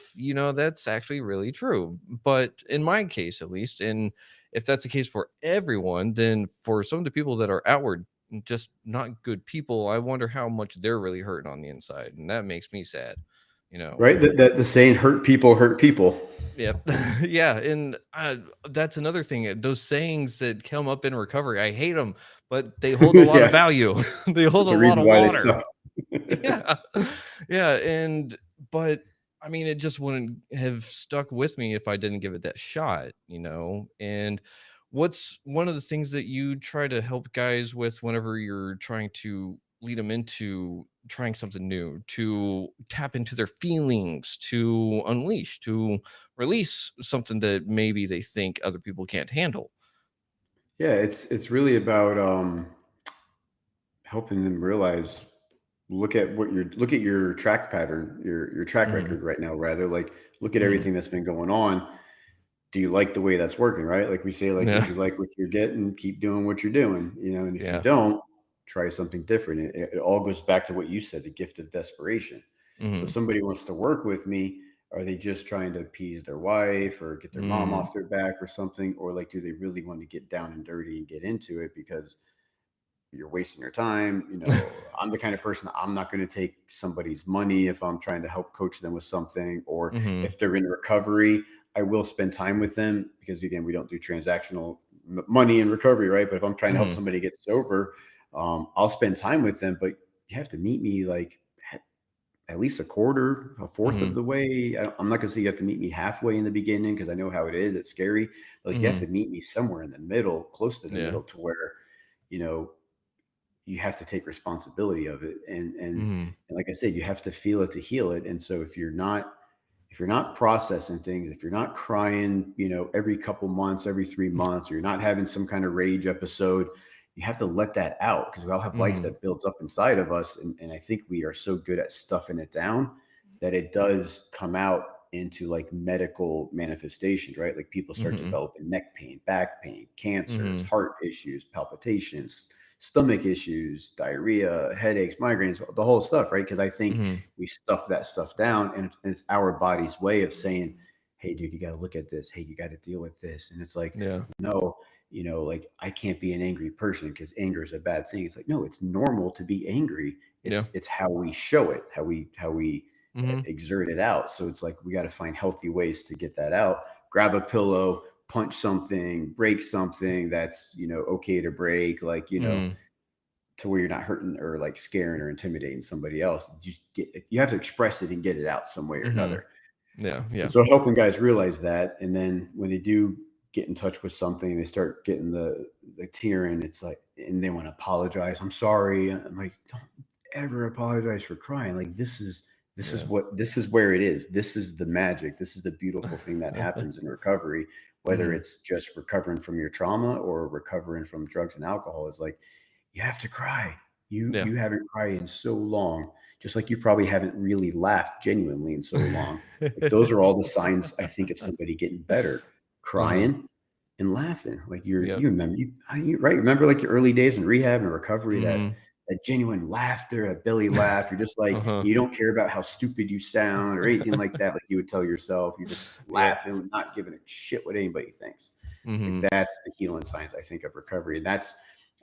that's actually really true. But in my case, at least, and if that's the case for everyone, then for some of the people that are outward, just not good people, I wonder how much they're really hurting on the inside. And that makes me sad, you know. Right. The saying hurt people hurt people. Yep. Yeah, and, that's another thing, those sayings that come up in recovery, I hate them, but they hold a lot of Yeah. value. They hold It's a a lot reason of why they water. stuck. Yeah. Yeah, but, I mean, it just wouldn't have stuck with me if I didn't give it that shot, and what's one of the things that you try to help guys with whenever you're trying to lead them into trying something new, to tap into their feelings, to unleash, to release something that maybe they think other people can't handle? Yeah, it's really about helping them realize, look at your track pattern, your track Mhm. record right now, rather, like, look at Mhm. everything that's been going on. Do you like the way that's working, right? Like we say, like, Yeah. if you like what you're getting, keep doing what you're doing, and if you Yeah. don't, try something different. It all goes back to what you said, the gift of desperation. So if Mhm. somebody wants to work with me, are they just trying to appease their wife or get their mom Mm. off their back or something? Or like, do they really want to get down and dirty and get into it because you're wasting your time? I'm the kind of person, I'm not going to take somebody's money if I'm trying to help coach them with something, or Mhm. if they're in recovery, I will spend time with them because, again, we don't do transactional money in recovery, right? But if I'm trying to help Mhm. somebody get sober, I'll spend time with them, but you have to meet me like at least a quarter, a fourth of Mhm. the way. I'm not going to say you have to meet me halfway in the beginning because I know how it is. It's scary. But like, you have Mhm. to meet me somewhere in the middle, close to the Yeah. middle, to where, you know, you have to take responsibility of it. Mhm. And like I said, you have to feel it to heal it. And so if you're not processing things, if you're not crying, every couple months, every 3 months, or you're not having some kind of rage episode, you have to let that out, because we all have life Mhm. that builds up inside of us. And I think we are so good at stuffing it down that it does come out into like medical manifestations, right? Like people start Mhm. developing neck pain, back pain, cancers, Mhm. heart issues, palpitations, stomach issues, diarrhea, headaches, migraines, the whole stuff, right? Because I think Mhm. we stuff that stuff down, and it's our body's way of saying, hey, dude, you got to look at this. Hey, you got to deal with this. And it's like, Yeah. no, like, I can't be an angry person because anger is a bad thing. It's like, no, it's normal to be angry. Yeah. It's how we show it, how we Mhm. exert it out. So it's like we got to find healthy ways to get that out. Grab a pillow, punch something, break something that's, okay to break, like, Mhm. to where you're not hurting or like scaring or intimidating somebody else. You have to express it and get it out some way or Mhm. another. Yeah. Yeah. And so helping guys realize that, and then when they do get in touch with something, they start getting the tearing. It's like, and they want to apologize. I'm sorry. I'm like, don't ever apologize for crying. Like, Yeah. this is where it is. This is the magic. This is the beautiful thing that happens in recovery, whether Mhm. it's just recovering from your trauma or recovering from drugs and alcohol. Is like, you have to cry. You Yeah. you haven't cried in so long, just like you probably haven't really laughed genuinely in so long. Like, those are all the signs, I think, of somebody getting better: Mhm. crying and laughing. Like, Yep. you remember, right? Remember like your early days in rehab and recovery, that Mhm. genuine laughter, a belly laugh. You're just like, Uh-huh. you don't care about how stupid you sound or anything like that. Like you would tell yourself, you're just Yep. laughing, not giving a shit what anybody thinks. Like, Mhm. that's the healing signs, I think, of recovery. And that's,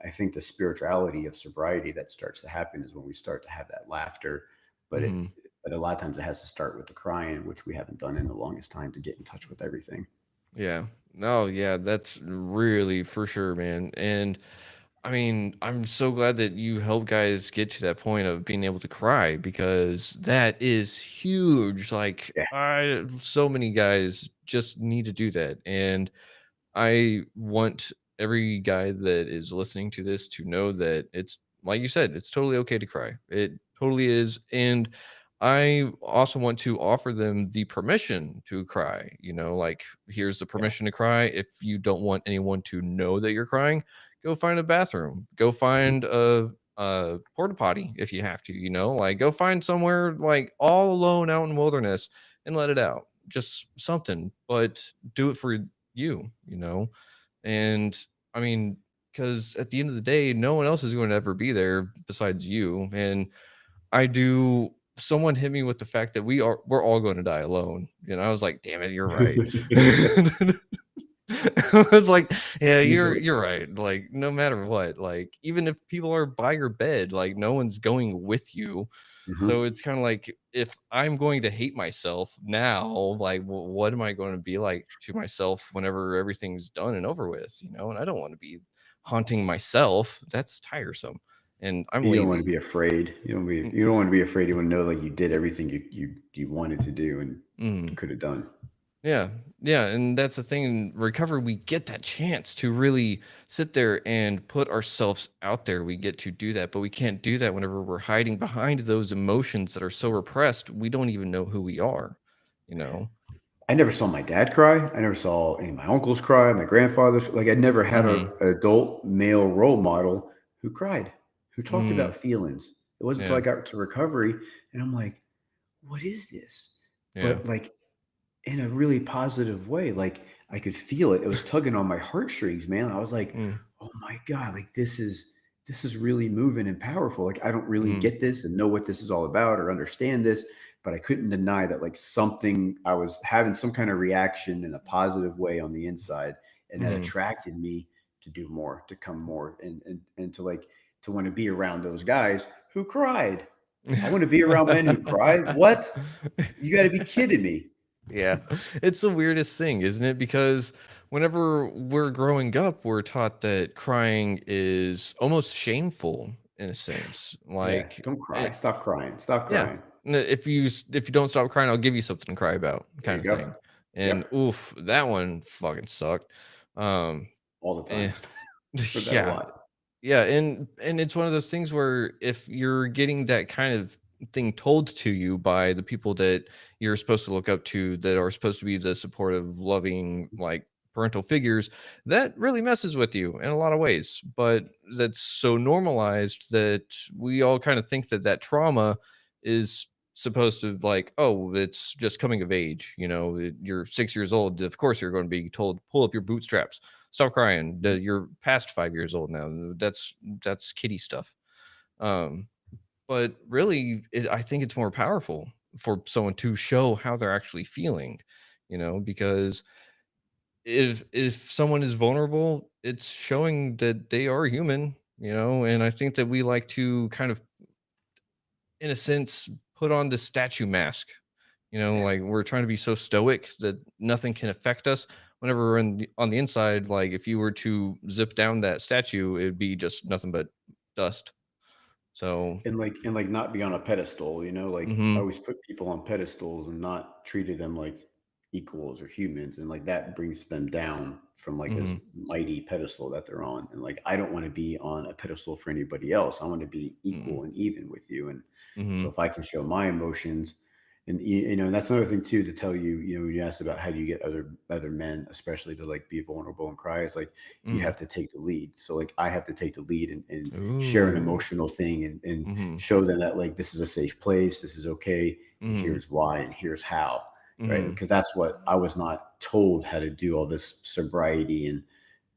I think, the spirituality of sobriety that starts to happen is when we start to have that laughter. But Mhm. a lot of times it has to start with the crying, which we haven't done in the longest time to get in touch with everything. Yeah. No, yeah, that's really for sure, man. And I mean, I'm so glad that you help guys get to that point of being able to cry because that is huge. Like, Yeah. so many guys just need to do that. And I want every guy that is listening to this to know that it's like you said, it's totally okay to cry. It totally is. And I also want to offer them the permission to cry. Like, here's the Yeah. permission to cry. If you don't want anyone to know that you're crying, go find a bathroom. Go Mhm. find a porta potty if you have to, like go find somewhere like all alone out in the wilderness and let it out. Just something, but do it for you. And I mean, because at the end of the day, no one else is going to ever be there besides you. And I do. Someone hit me with the fact that we're all going to die alone. I was like, damn it, you're right. I was like, yeah, It's you're right. Like, no matter what, like, even if people are by your bed, like, no one's going with you. So Mhm. it's kind of like, if I'm going to hate myself now, like, what am I going to be like to myself whenever everything's done and over with? And I don't want to be haunting myself. That's tiresome, and I'm You don't want to lazy. be afraid. Mm, You don't want to be afraid. You want to know like you did everything you wanted to do and mm. could have done. Yeah, yeah, and that's the thing. In recovery, we get that chance to really sit there and put ourselves out there. We get to do that, but we can't do that whenever we're hiding behind those emotions that are so repressed. We don't even know who we are, you know? I never saw my dad cry. I never saw any of my uncles cry, my grandfathers. Like I never had Mhm. an adult male role model who cried, who talked Mm. about feelings. It wasn't until Yeah. I got to recovery and I'm like, what is this? Yeah. But like in a really positive way. Like I could feel it. It was tugging on my heartstrings, man. I was like, Mm. oh my God, like this is really moving and powerful. Like I don't really Mm. get this and know what this is all about or understand this, but I couldn't deny that like something I was having some kind of reaction in a positive way on the inside. And that Mhm. attracted me to do more, to come more and to like to want to be around those guys who cried. I want to be around men who cry. What? You got to be kidding me. Yeah. It's the weirdest thing, isn't it? Because whenever we're growing up, we're taught that crying is almost shameful in a sense. Yeah, Like, don't cry. Stop crying. Stop yeah. crying. If you don't stop crying, I'll give you something to cry about, There kind you of go. thing. And Yep, oof, that one fucking sucked. Um, all the eh, time. Heard that a yeah. lot. Yeah, and it's one of those things where if you're getting that kind of thing told to you by the people that you're supposed to look up to, that are supposed to be the supportive, loving, like parental figures, that really messes with you in a lot of ways. But that's so normalized that we all kind of think that that trauma is supposed to like, oh, it's just coming of age. You're 6 years old. Of course, you're going to be told pull up your bootstraps, stop crying. You're past 5 years old now. That's kiddie stuff. Um, but really, I think it's more powerful for someone to show how they're actually feeling. Because if someone is vulnerable, it's showing that they are human. And I think that we like to kind of, in a sense, put on the statue mask. Yeah. Like we're trying to be so stoic that nothing can affect us. Whenever we're on the inside, like if you were to zip down that statue, it'd be just nothing but dust. So, And not be on a pedestal, like I mhm, always put people on pedestals and not treated them like equals or humans. And like that brings them down from like this mhm, mighty pedestal that they're on. And like I don't want to be on a pedestal for anybody else. I want to be mhm, equal and even with you. And so mhm, if I can show my emotions, and and that's another thing too to tell you, when you asked about how do you get other men, especially to like be vulnerable and cry, it's like you mhm. have to take the lead. So like I have to take the lead and share an Ooh. emotional thing and Mhm, show them that like this is a safe place, this is okay, and mhm, here's why and here's how, right? mhm, Because that's what I was not told how to do all this sobriety and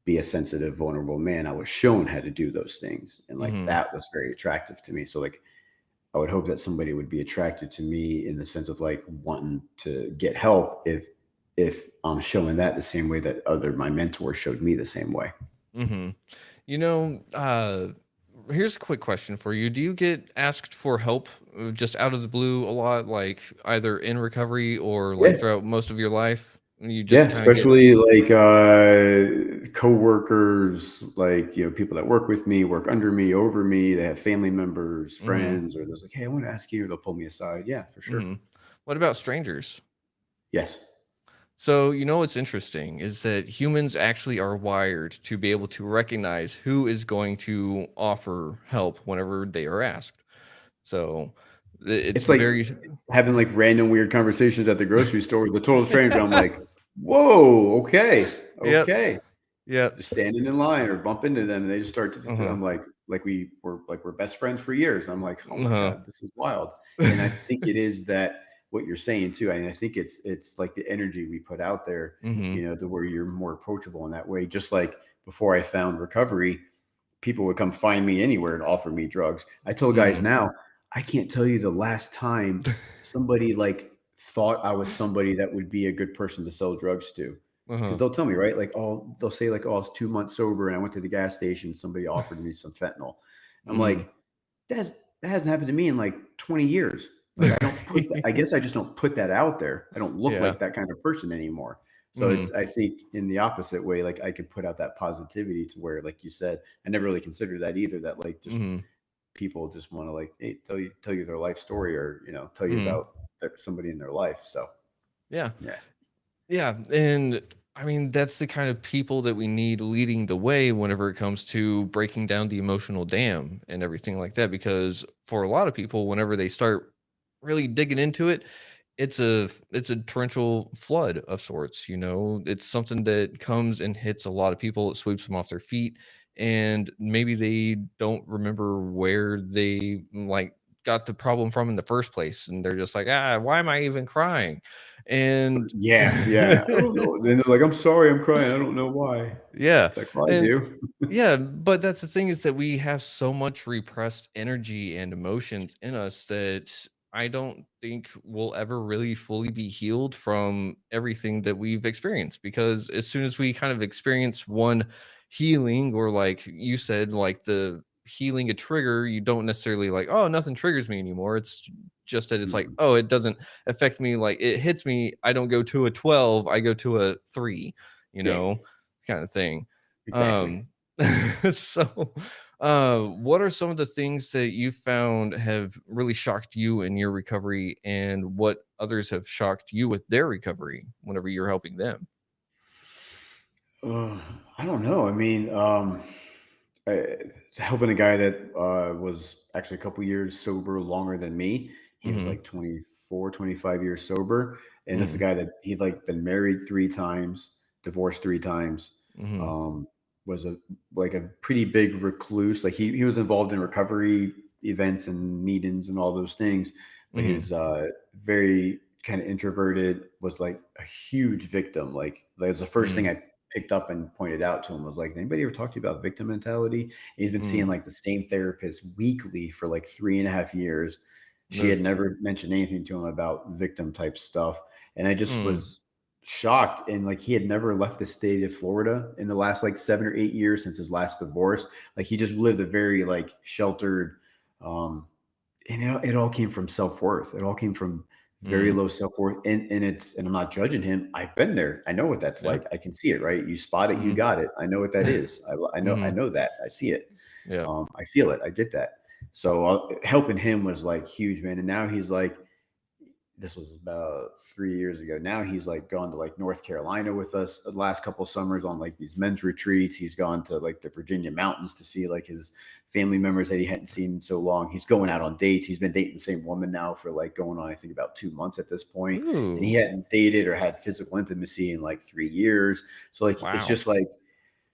be a sensitive, vulnerable man. I was shown how to do those things. And like mhm, that was very attractive to me. So like I would hope that somebody would be attracted to me in the sense of like wanting to get help if I'm showing that the same way that other my mentors showed me the same way. mhm. You know, uh, Here's a quick question for you. Do you get asked for help just out of the blue a lot, like either in recovery or like Yeah. throughout most of your life? You Yeah, just kind of get, especially like coworkers, like people that work with me, work under me, over me. They have family members, mhm, friends, or there's like, hey, I want to ask you. They'll pull me aside. Yeah, for sure. mhm. What about strangers? Yes, So, what's interesting is that humans actually are wired to be able to recognize who is going to offer help whenever they are asked. So, it's it's like very, having like random weird conversations at the grocery store with a total stranger. I'm like, whoa, okay, yep, okay. yep, Just standing in line or bump into them, and they just start. uh-huh, I'm like we're best friends for years. I'm like, oh my uh-huh. god, this is wild. And I think it is that what you're saying too. I mean, I think it's like the energy we put out there, Mhm, to where you're more approachable in that way. Just like before I found recovery, people would come find me anywhere and offer me drugs. I tell guys mhm. now, I can't tell you the last time somebody like thought I was somebody that would be a good person to sell drugs to. Because Uh-huh, they'll tell me, right? Like, oh, they'll say, like, oh, I was 2 months sober and I went to the gas station. Somebody offered me some fentanyl. I'm mhm. like, that hasn't happened to me in like 20 years. Like, I don't put that, I guess I just don't put that out there. I don't look Yeah, like that kind of person anymore. So mhm, it's, I think in the opposite way, like I could put out that positivity to where, like you said, I never really considered that either. That like just mhm, people just want to like, hey, tell you their life story or, tell you mhm. about somebody in their life. So Yeah. yeah, Yeah, and I mean, that's the kind of people that we need leading the way whenever it comes to breaking down the emotional dam and everything like that. Because for a lot of people, whenever they start really digging into it, it's a torrential flood of sorts, you know. It's something that comes and hits a lot of people. It sweeps them off their feet, and maybe they don't remember where they like got the problem from in the first place, and they're just like, ah, why am I even crying? And Yeah, yeah. I don't know. Then they're like, "I'm sorry, I'm crying. I don't know why." yeah, It's like, "Well, I and do." yeah, but that's the thing, is that we have so much repressed energy and emotions in us that I don't think we'll ever really fully be healed from everything that we've experienced. Because as soon as we kind of experience one healing, or like you said, like the healing a trigger, you don't necessarily like, oh, nothing triggers me anymore. It's just that it's like, Mhm. oh, it doesn't affect me. Like it hits me. I don't go to a 12, I go to a 3, you Yeah, know, kind of thing. exactly. Um, so, what are some of the things that you found have really shocked you in your recovery, and what others have shocked you with their recovery whenever you're helping them? Uh, I don't know. I mean, I, helping a guy that was actually a couple years sober longer than me. He was Mhm, like 24, 25 years sober. And this is a mhm, guy that he'd like been married 3 times, divorced 3 times, mhm, um, was a like a pretty big recluse. Like he was involved in recovery events and meetings and all those things, but he mhm, was very kind of introverted, was like a huge victim. Like it was the first thing mm, I picked up and pointed out to him. Was like, anybody ever talk to you about victim mentality? And he's been seeing mm, like the same therapist weekly for like 3.5 years. She ugh, had never mentioned anything to him about victim type stuff. And I just mm, was shocked. And like he had never left the state of Florida in the last like 7 or 8 years since his last divorce. Like he just lived a very like sheltered, um, and it all came from self-worth. It all came from very mm, low self-worth. And I'm not judging him. I've been there. I know what that's yeah, like. I can see it, right? You spot it, you mhm, got it. I know what that is. I mhm, know that. I see it. yeah, I feel it. I get that. So helping him was like huge, man. And now he's like, this was about 3 years ago. Now he's like gone to like North Carolina with us the last couple of summers on like these men's retreats. He's gone to like the Virginia mountains to see like his family members that he hadn't seen in so long. He's going out on dates. He's been dating the same woman now for like going on, I think, about 2 months at this point. And he ooh, hadn't dated or had physical intimacy in like 3 years. So like it's wow, just like,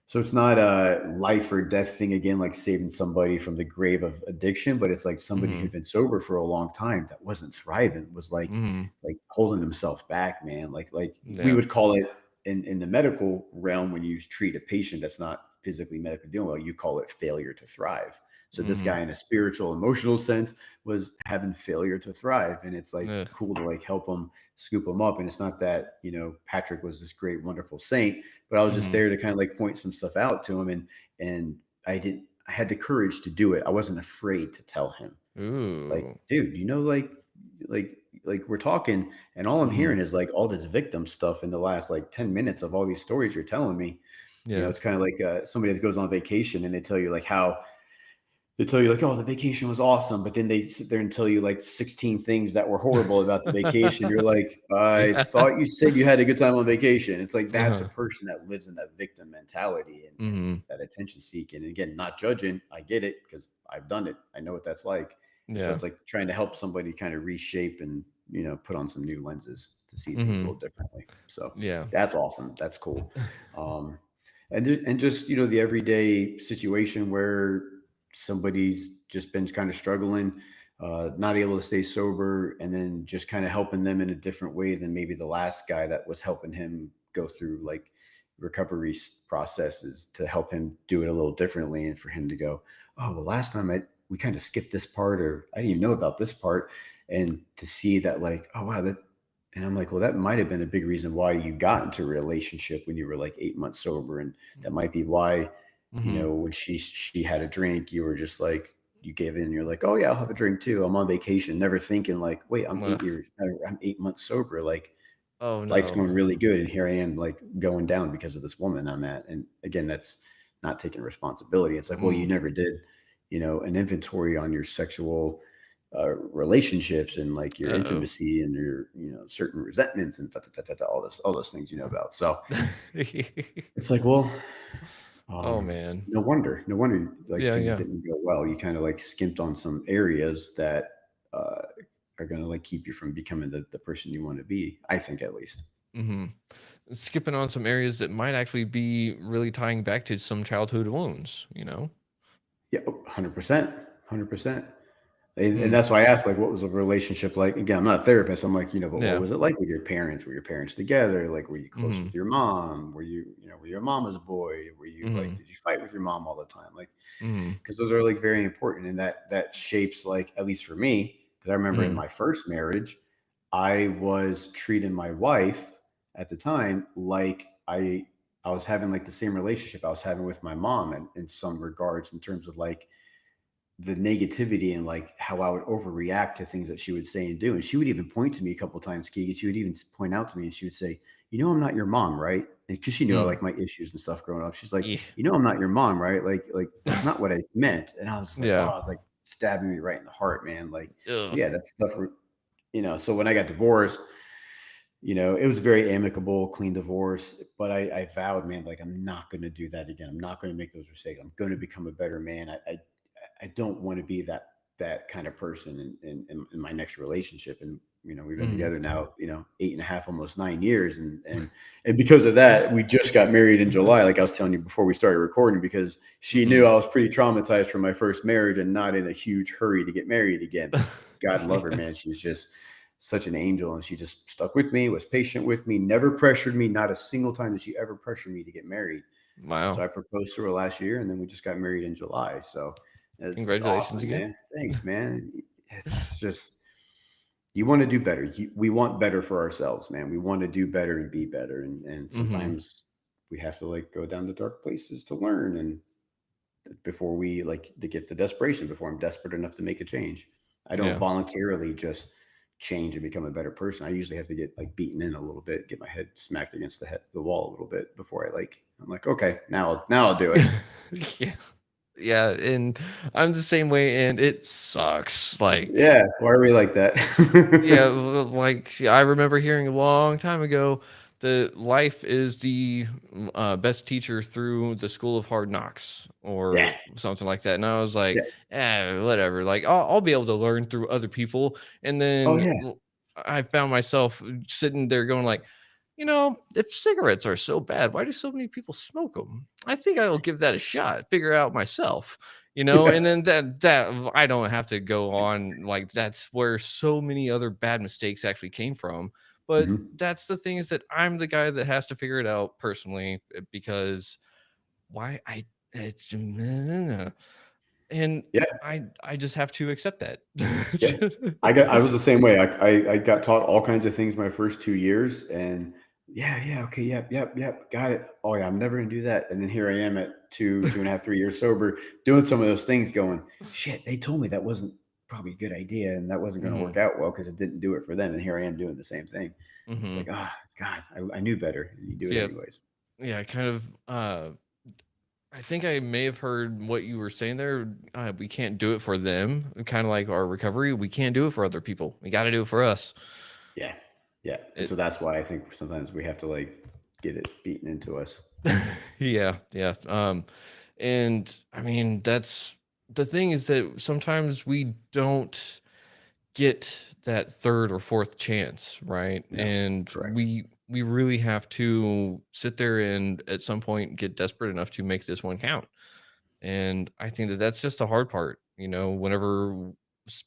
so it's not a life or death thing again, like saving somebody from the grave of addiction, but it's like somebody mhm, who'd been sober for a long time that wasn't thriving, was mhm, like holding himself back, man. Like we yeah, would call it in the medical realm, when you treat a patient that's not physically medically doing well, you call it failure to thrive. So this mhm, guy, in a spiritual, emotional sense, was having failure to thrive, and it's like ugh, cool to like help him, scoop him up. And it's not that, Patrick was this great, wonderful saint, but I was just mhm, there to kind of like point some stuff out to him. And I had the courage to do it. I wasn't afraid to tell him, like, ooh, dude, like we're talking, and all I'm mhm, hearing is like all this victim stuff in the last like 10 minutes of all these stories you're telling me. yeah, It's kind of like somebody that goes on vacation and they tell you like how they tell you like, oh, the vacation was awesome, but then they sit there and tell you like 16 things that were horrible about the vacation. You're like, I yeah, thought you said you had a good time on vacation. It's like that's a uh-huh, person that lives in that victim mentality and mhm, that attention seeking. And again, not judging. I get it because I've done it. I know what that's like. And so yeah, it's like trying to help somebody kind of reshape and put on some new lenses to see things a mhm, little differently. So yeah, that's awesome. That's cool. Um, and just the everyday situation where somebody's just been kind of struggling, not able to stay sober, and then just kind of helping them in a different way than maybe the last guy that was helping him go through like recovery processes, to help him do it a little differently, and for him to go, oh, well, last time we kind of skipped this part, or I didn't even know about this part, and to see that like, oh wow, that. And I'm like, well, that might have been a big reason why you got into a relationship when you were like 8 months sober, and that might be why, mhm, when she had a drink, you were just like, you gave in. You're like, oh yeah, I'll have a drink too. I'm on vacation, never thinking like, wait, ugh, I'm 8 months sober. Like oh, life's no, going really good, and here I am like going down because of this woman I'm at. And again, that's not taking responsibility. It's like, well, you mm, never did, an inventory on your sexual relationships and like your uh-oh. intimacy and your certain resentments and all those things about. So it's like, well, Oh, man. no wonder like Yeah, things yeah, didn't go well. You kind of like skimped on some areas that uh, are going to like keep you from becoming the person you want to be. I think, at least. Hmm. Skipping on some areas that might actually be really tying back to some childhood wounds, you know? Yeah, 100%, 100%. And Mm, that's why I asked, like, what was a relationship like? Again, I'm not a therapist. I'm like, but what yeah. was it like with your parents? Were your parents together? Like, were you close Hmm. with your mom? Were you a mama's boy? Were you like, Hmm. did you fight with your mom all the time? Like, Hmm. because those are like very important, and that shapes, like, at least for me, because I remember in Hmm. my first marriage, I was treating my wife at the time like I was having like the same relationship I was having with my mom in some regards, in terms of like the negativity and like how I would overreact to things that she would say and do. And she would even point to me a couple of times, Keegan. She would even point out to me and she would say, I'm not your mom, right? And because she knew I Mm. like my issues and stuff growing up, she's like, Yeah. I'm not your mom, right? Like that's not what I meant. And I was just like, oh, Yeah. I was like stabbing me right in the heart, man. Like, so Ugh. yeah, that's stuff. So when I got divorced, it was a very amicable, clean divorce. But I vowed, man, like I'm not going to do that again. I'm not going to make those mistakes. I'm going to become a better man. I don't want to be that kind of person in my next relationship. And we've been Mm. together now, 8.5, almost 9 years, and because of that, we just got married in July, like I was telling you before we started recording, because she knew Mhm. I was pretty traumatized from my first marriage and not in a huge hurry to get married again. But God love her, Yeah. man. She's just such an angel, and she just stuck with me, was patient with me, never pressured me. Not a single time did she ever pressure me to get married. And so Wow. I proposed to her last year, and then we just got married in July. So it's Congratulations awesome, again. man. Thanks, man. It's just, you want to do better. We want better for ourselves, man. We want to do better and be better. And Mhm. sometimes we have to like go down to dark places to learn. And before we like the gift of desperation, before I'm desperate enough to make a change, I don't Yeah. voluntarily just change and become a better person. I usually have to get like beaten in a little bit, get my head smacked against the wall a little bit before I'm like, okay, now I'll do it. Yeah. Yeah, and I'm the same way, and it sucks, like, Yeah, why are we like that? yeah, like, I remember hearing a long time ago that life is the, best teacher through the school of hard knocks Yeah, or something like that, and I was yeah. like, whatever," like, I'll be able to learn through other people, and Oh then yeah. I found myself sitting there going like, if cigarettes are so bad, why do so many people smoke them? I think I will give that a shot, figure out myself, Yeah. and then that I don't have to go on like that's where so many other bad mistakes actually came from. But Mhm. that's the thing is that I'm the guy that has to figure it out personally because why I it's and Yeah. I just have to accept that. Yeah. I was the same way. I got taught all kinds of things my first 2 years, and yeah, okay, yep, got it. Oh yeah, I'm never gonna do that. And then here I am at 2.5, 3 years sober, doing some of those things, going, shit, they told me that wasn't probably a good idea, and that wasn't gonna work Mhm, out well because it didn't do it for them. And here I am doing the same thing. It's like, mhm. oh God, I knew better, and you do it Yeah, anyways. yeah, kind of I think I may have heard what you were saying there. We can't do it for them, kind of like our recovery. We can't do it for other people. We got to do it for us. Yeah. Yeah. And It, so that's why I think sometimes we have to like get it beaten into us. yeah, yeah. And I mean, that's the thing is that sometimes we don't get that third or fourth chance, right? No. And Correct. we really have to sit there and at some point get desperate enough to make this one count. And I think that that's just the hard part, whenever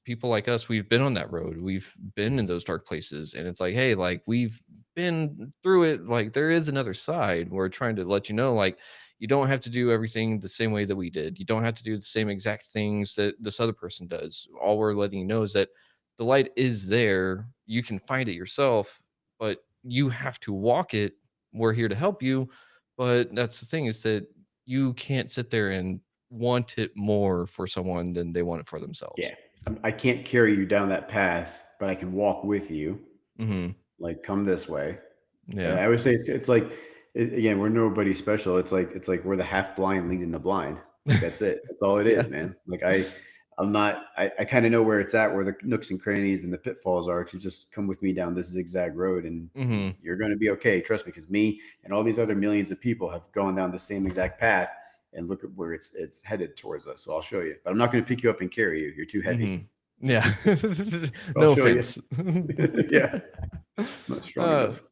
people like us, we've been on that road, we've been in those dark places, and it's like, hey, like we've been through it. Like there is another side. We're trying to let you know, like, you don't have to do everything the same way that we did. You don't have to do the same exact things that this other person does. All we're letting you know is that the light is there. You can find it yourself, but you have to walk it. We're here to help you. But that's the thing is that you can't sit there and want it more for someone than they want it for themselves. Yeah. I can't carry you down that path, but I can walk with you. Mhm. Like, come this way. Yeah. I would say it's like, again, we're nobody special. It's like we're the half blind leading the blind. Like that's it. That's all it Yeah. is, man. Like I'm not. I kind of know where it's at, where the nooks and crannies and the pitfalls are. You just come with me down this zigzag road, and Mhm. you're going to be okay. Trust me, because me and all these other millions of people have gone down the same exact path, and look at where it's headed towards us. So I'll show you. But I'm not going to pick you up and carry you. You're too heavy. Mhm. Yeah. I'll No show you. offense. Yeah, not strong uh, enough.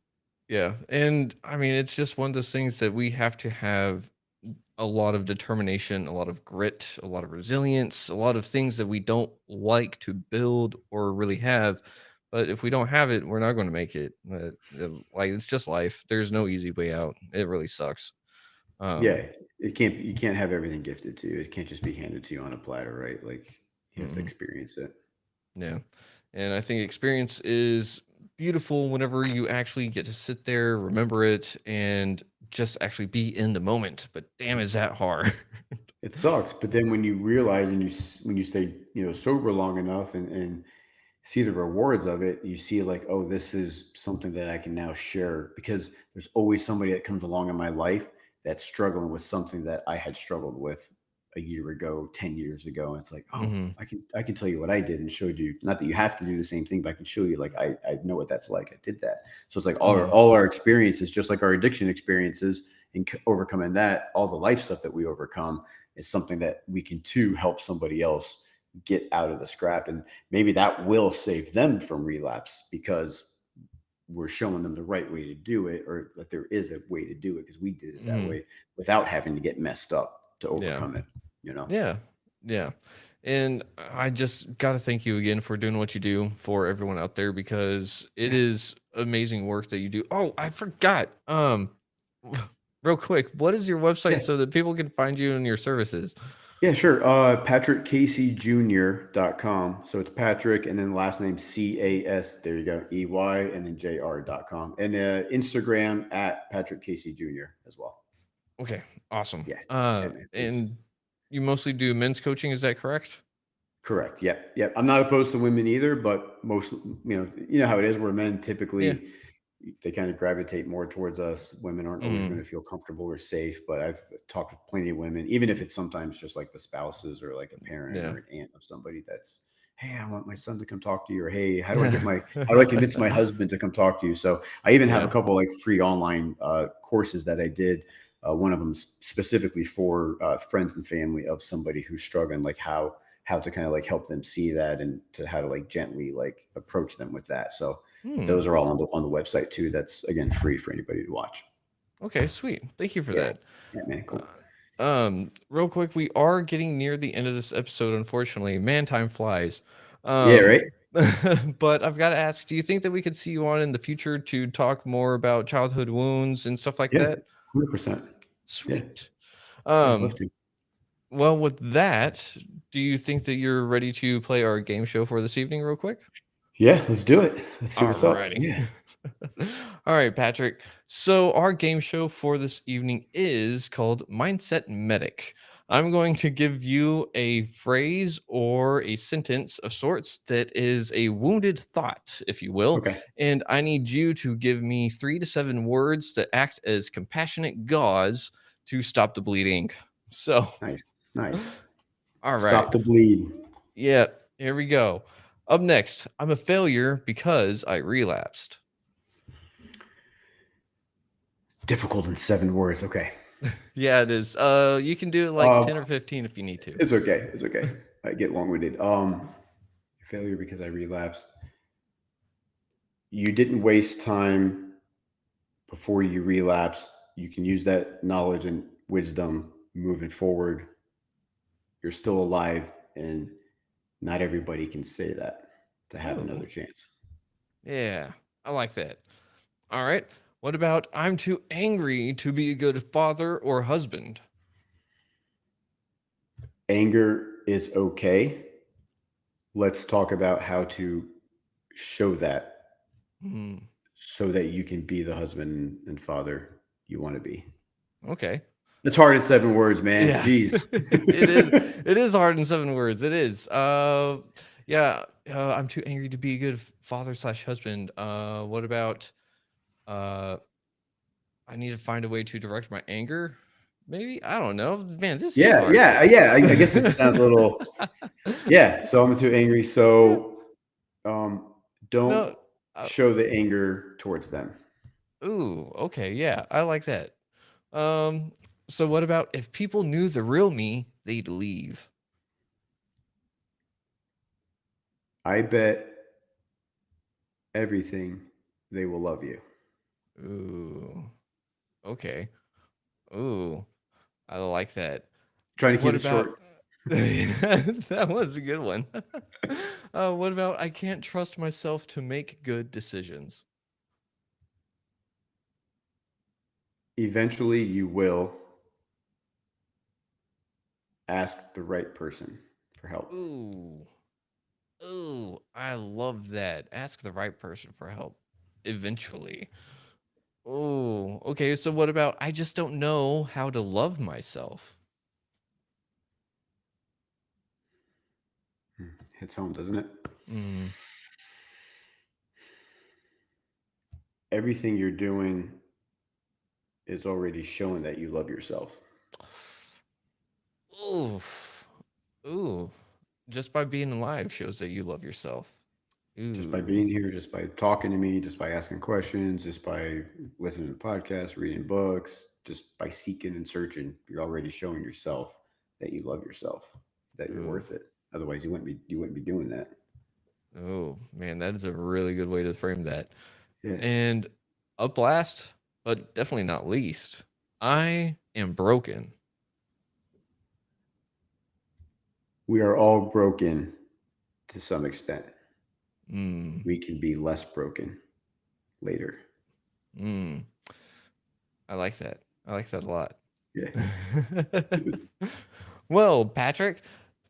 yeah. And I mean, it's just one of those things that we have to have a lot of determination, a lot of grit, a lot of resilience, a lot of things that we don't like to build or really have. But if we don't have it, we're not going to make it. Like it's just life. There's no easy way out. It really sucks. Um, Yeah, it can't. You can't have everything gifted to you. It can't just be handed to you on a platter, right? Like you have to mhm, experience it. yeah. And I think experience is beautiful whenever you actually get to sit there, remember it, and just actually be in the moment. But damn, is that hard? It sucks, but then when you realize and when you stay sober long enough and see the rewards of it, you see like, oh, this is something that I can now share because there's always somebody that comes along in my life that's struggling with something that I had struggled with a year ago, 10 years ago. And it's like, oh, Hmm. I can tell you what I did and showed you. Not that you have to do the same thing, but I can show you like I know what that's like. I did that. So it's like Hmm. all our experiences, just like our addiction experiences and overcoming that, all the life stuff that we overcome is something that we can too help somebody else get out of the scrap. And maybe that will save them from relapse because we're showing them the right way to do it, or that there is a way to do it because we did it that Hmm. way without having to get messed up to Yeah. overcome it. Yeah. Yeah. And I just got to thank you again for doing what you do for everyone out there because it Yeah. is amazing work that you do. Oh, I forgot. Real quick, what is your website Yeah. so that people can find you and your services? Yeah, sure. PatrickCaseyJr.com. So it's Patrick and then last name CAS. There you go. EY and then JR.com. And Instagram at Patrick Casey Jr. as well. Okay, awesome. Yeah. Yeah, man. Please. And you mostly do men's coaching, is that correct? Correct. Yep. Yep. I'm not opposed to women either, but most, you know how it is where men Yeah. typically they kind of gravitate more towards us. Women aren't always going Mhm. to feel comfortable or safe, but I've talked with plenty of women, even if it's sometimes just like the spouses or like a parent Yeah. or an aunt of somebody that's, hey, I want my son to come talk to you, or hey, how do I convince my husband to come talk to you? So I even have a Yeah. couple like free online courses that I did. One of them specifically for friends and family of somebody who's struggling, like how to kind of like help them see that and to how to like gently like approach them with that. So Hmm. those are all on the website too. That's again free for anybody to watch. Okay, sweet. Thank you for Yeah. that. Yeah, man. Cool. Real quick, we are getting near the end of this episode, unfortunately. Man, time flies. Yeah, Um, right. but I've got to ask, do you think that we could see you on in the future to talk more about childhood wounds and stuff like Yeah, that? 100%. Yeah. Sweet. Yeah, I'd love Um, to. well, with that, do you think that you're ready to play our game show for this evening, real quick? Yeah, let's do it. Let's see what's up. Alrighty. Yeah. All right, Patrick. So, our game show for this evening is called Mindset Medic. I'm going to give you a phrase or a sentence of sorts that is a wounded thought, if you will. Okay. And I need you to give me 3 to 7 words that act as compassionate gauze to stop the bleeding. So, Nice. Nice. all right. Stop the bleed. Yeah, here we go. Up next, I'm a failure because I relapsed. Difficult in 7 words. Okay. Yeah, it is. You can do it like Um, 10 or 15 if you need to. it's okay. It's okay. I get long winded. Failure because I relapsed. You didn't waste time before you relapsed. You can use that knowledge and wisdom moving forward. You're still alive, and not everybody can say that to have Oh, another chance. yeah. I like that. All right. What about I'm too angry to be a good father or husband? Anger is okay. Let's talk about how to show that Hmm. so that you can be the husband and father you want to be. Okay. It's hard in 7 words, man. Yeah. Jeez. It is. It is hard in 7 words. It is. Yeah. I'm too angry to be a good father slash husband. What about uh I need to find a way to direct my anger? Maybe? I don't know. Man, this is Yeah, hard. yeah, yeah. I guess it sounds a little. Yeah. So I'm too angry. Yeah. So um, don't No. Uh, show the anger towards them. ooh, okay, yeah, I like that. Um, so what about if people knew the real me, they'd leave? I bet everything they will love you. Ooh. Okay. Ooh. I like that. Trying to keep What it about short. that was a good one. What about I can't trust myself to make good decisions? Eventually, you will ask the right person for help. Ooh. Ooh, I love that. Ask the right person for help eventually. Oh, okay. So what about I just don't know how to love myself? Hits home, doesn't it? Mm. Everything you're doing is already showing that you love yourself. Oof. Ooh. Just by being alive shows that you love yourself. Just by Ooh. being here, just by talking to me, just by asking questions, just by listening to podcasts, reading books, just by seeking and searching, you're already showing yourself that you love yourself, that you're Ooh. worth it. Otherwise, you wouldn't be doing that. Oh, man, that is a really good way to frame that. Yeah, And up last, but definitely not least, I am broken. we are all broken to some extent. Mm. We can be less broken later. Mm. I like that. I like that a lot. Yeah. Well, Patrick,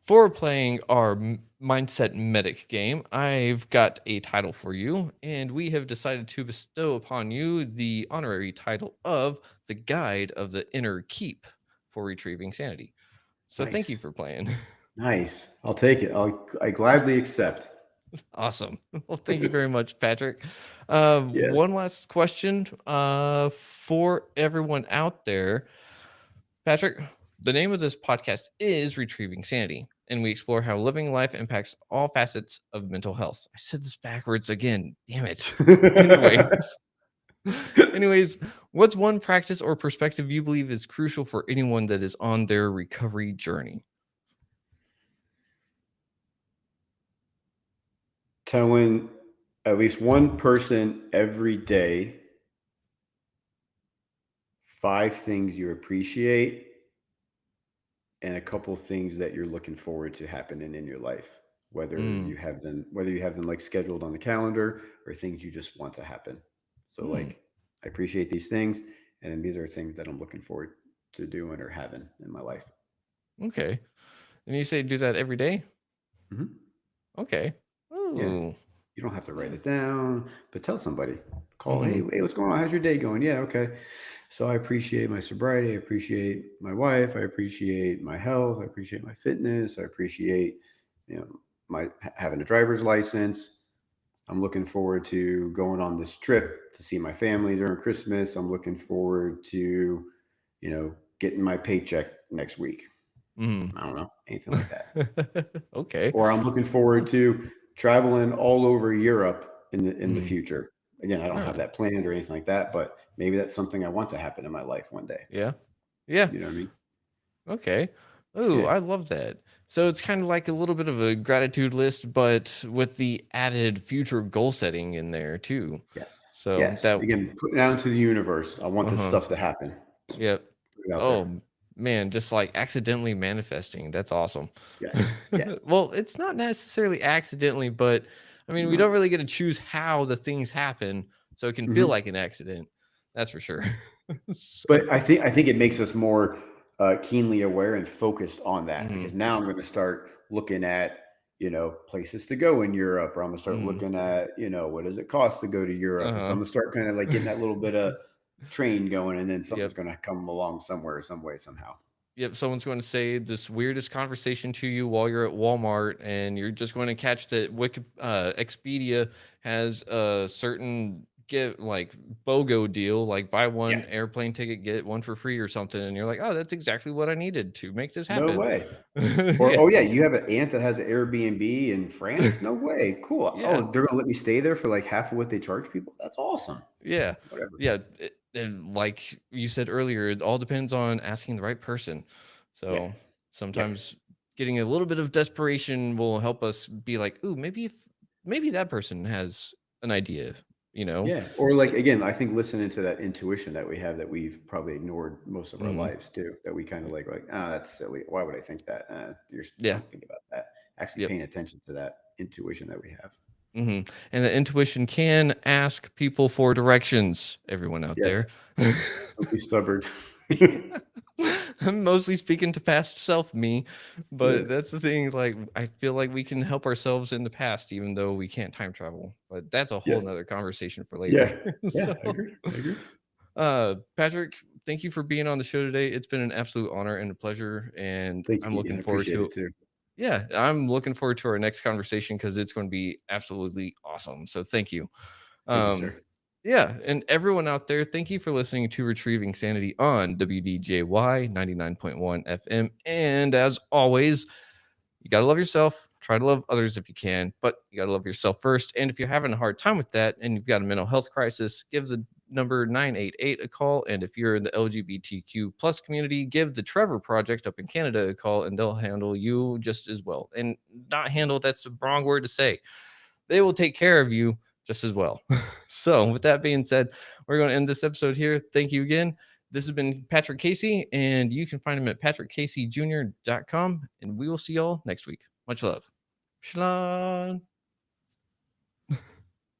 for playing our Mindset Medic game, I've got a title for you, and we have decided to bestow upon you the honorary title of the Guide of the Inner Keep for Retrieving Sanity. So thank you Nice. for playing. Nice. I'll take it. I gladly accept. Awesome. Well, thank you very much, Patrick. Yes. One last question for everyone out there. Patrick, the name of this podcast is Retrieving Sanity, and we explore how living life impacts all facets of mental health. I said this backwards again. Damn it. Anyways, anyways, what's one practice or perspective you believe is crucial for anyone that is on their recovery journey? Telling at least one person every day 5 things you appreciate and a couple things that you're looking forward to happening in your life, Mm, whether you have them like scheduled on the calendar or things you just want to happen. So mm, like I appreciate these things, and then these are things that I'm looking forward to doing or having in my life. okay. And you say do that every day? Hmm. Okay. Yeah. Ooh. You don't have to write Yeah. it down, but tell somebody. Call, Mm-hmm. hey, what's going on? How's your day going? Yeah, okay. So I appreciate my sobriety. I appreciate my wife. I appreciate my health. I appreciate my fitness. I appreciate, you know, my having a driver's license. I'm looking forward to going on this trip to see my family during Christmas. I'm looking forward to, getting my paycheck next week. Mm. I don't know, anything like that. Okay. Or I'm looking forward to traveling all over Europe in the Mm. future. Again, I don't All have right. that planned or anything like that, but maybe that's something I want to happen in my life one day. Yeah. Yeah. You know what I mean? Okay. Ooh, Yeah. I love that. So it's kind of like a little bit of a gratitude list, but with the added future goal setting in there too. Yes. So Yes. that, Again, putting it out into the universe. I want this uh-huh. stuff to happen. Yep. Put it out there. Oh man, just like accidentally manifesting. That's awesome. Yes. Yes. Well, it's not necessarily accidentally, but I mean, we No. don't really get to choose how the things happen, so it can feel Mhm. like an accident. That's for sure. So, But I think it makes us more keenly aware and focused on that, mhm, because now I'm going to start looking at places to go in Europe, or I'm going to start mhm, looking at what does it cost to go to Europe, and so I'm uh-huh. going to start kind of like getting that little bit of train going, and then something's Yep. going to come along somewhere, some way, somehow. Yep, someone's going to say this weirdest conversation to you while you're at Walmart, and you're just going to catch that Expedia has a certain get like BOGO deal, like buy Yeah. one airplane ticket, get one for free or something, and you're like, oh, that's exactly what I needed to make this No happen. way. Or Yeah, oh yeah, you have an aunt that has an Airbnb in France. No way. Cool. yeah, Oh, they're going to let me stay there for like half of what they charge people. That's awesome. yeah, Whatever. yeah. And like you said earlier, it all depends on asking the right person. Yeah. So Yeah. sometimes getting a little bit of desperation will help us be like, ooh, maybe if maybe that person has an idea, you know? Yeah. Or like again, I think listening to that intuition that we have that we've probably ignored most of our Hmm. lives too, that we kind of like, ah, that's silly. Why would I think that? Yeah. Don't think about that. Actually Yep. paying attention to that intuition that we have. Hmm. And the intuition can ask people for directions, everyone out Yes. there. Don't be stubborn. I'm mostly speaking to past self me, Yeah. but that's the thing. Like, I feel like we can help ourselves in the past, even though we can't time travel. But that's a whole Yes. nother conversation for later. Yeah. Yeah. So, I agree. I agree. Patrick, thank you for being on the show today. It's been an absolute honor and a pleasure, and Thanks, I'm Keegan. looking I forward appreciate to it too. yeah, I'm looking forward to our next conversation because it's going to be absolutely awesome. So thank you. Thank you, Um, sir. yeah, and everyone out there, thank you for listening to Retrieving Sanity on WDJY 99.1 FM. And as always, you got to love yourself. Try to love others if you can, but you got to love yourself first. And if you're having a hard time with that and you've got a mental health crisis, give the number 988 a call. And if you're in the LGBTQ plus community, give the Trevor Project up in Canada a call and they'll handle you just as well. And not handle, that's the wrong word to say. They will take care of you just as well. So, with that being said, we're going to end this episode here. Thank you again. This has been Patrick Casey, and you can find him at patrickcaseyjr.com. And we will see y'all next week. Much love. Shalom.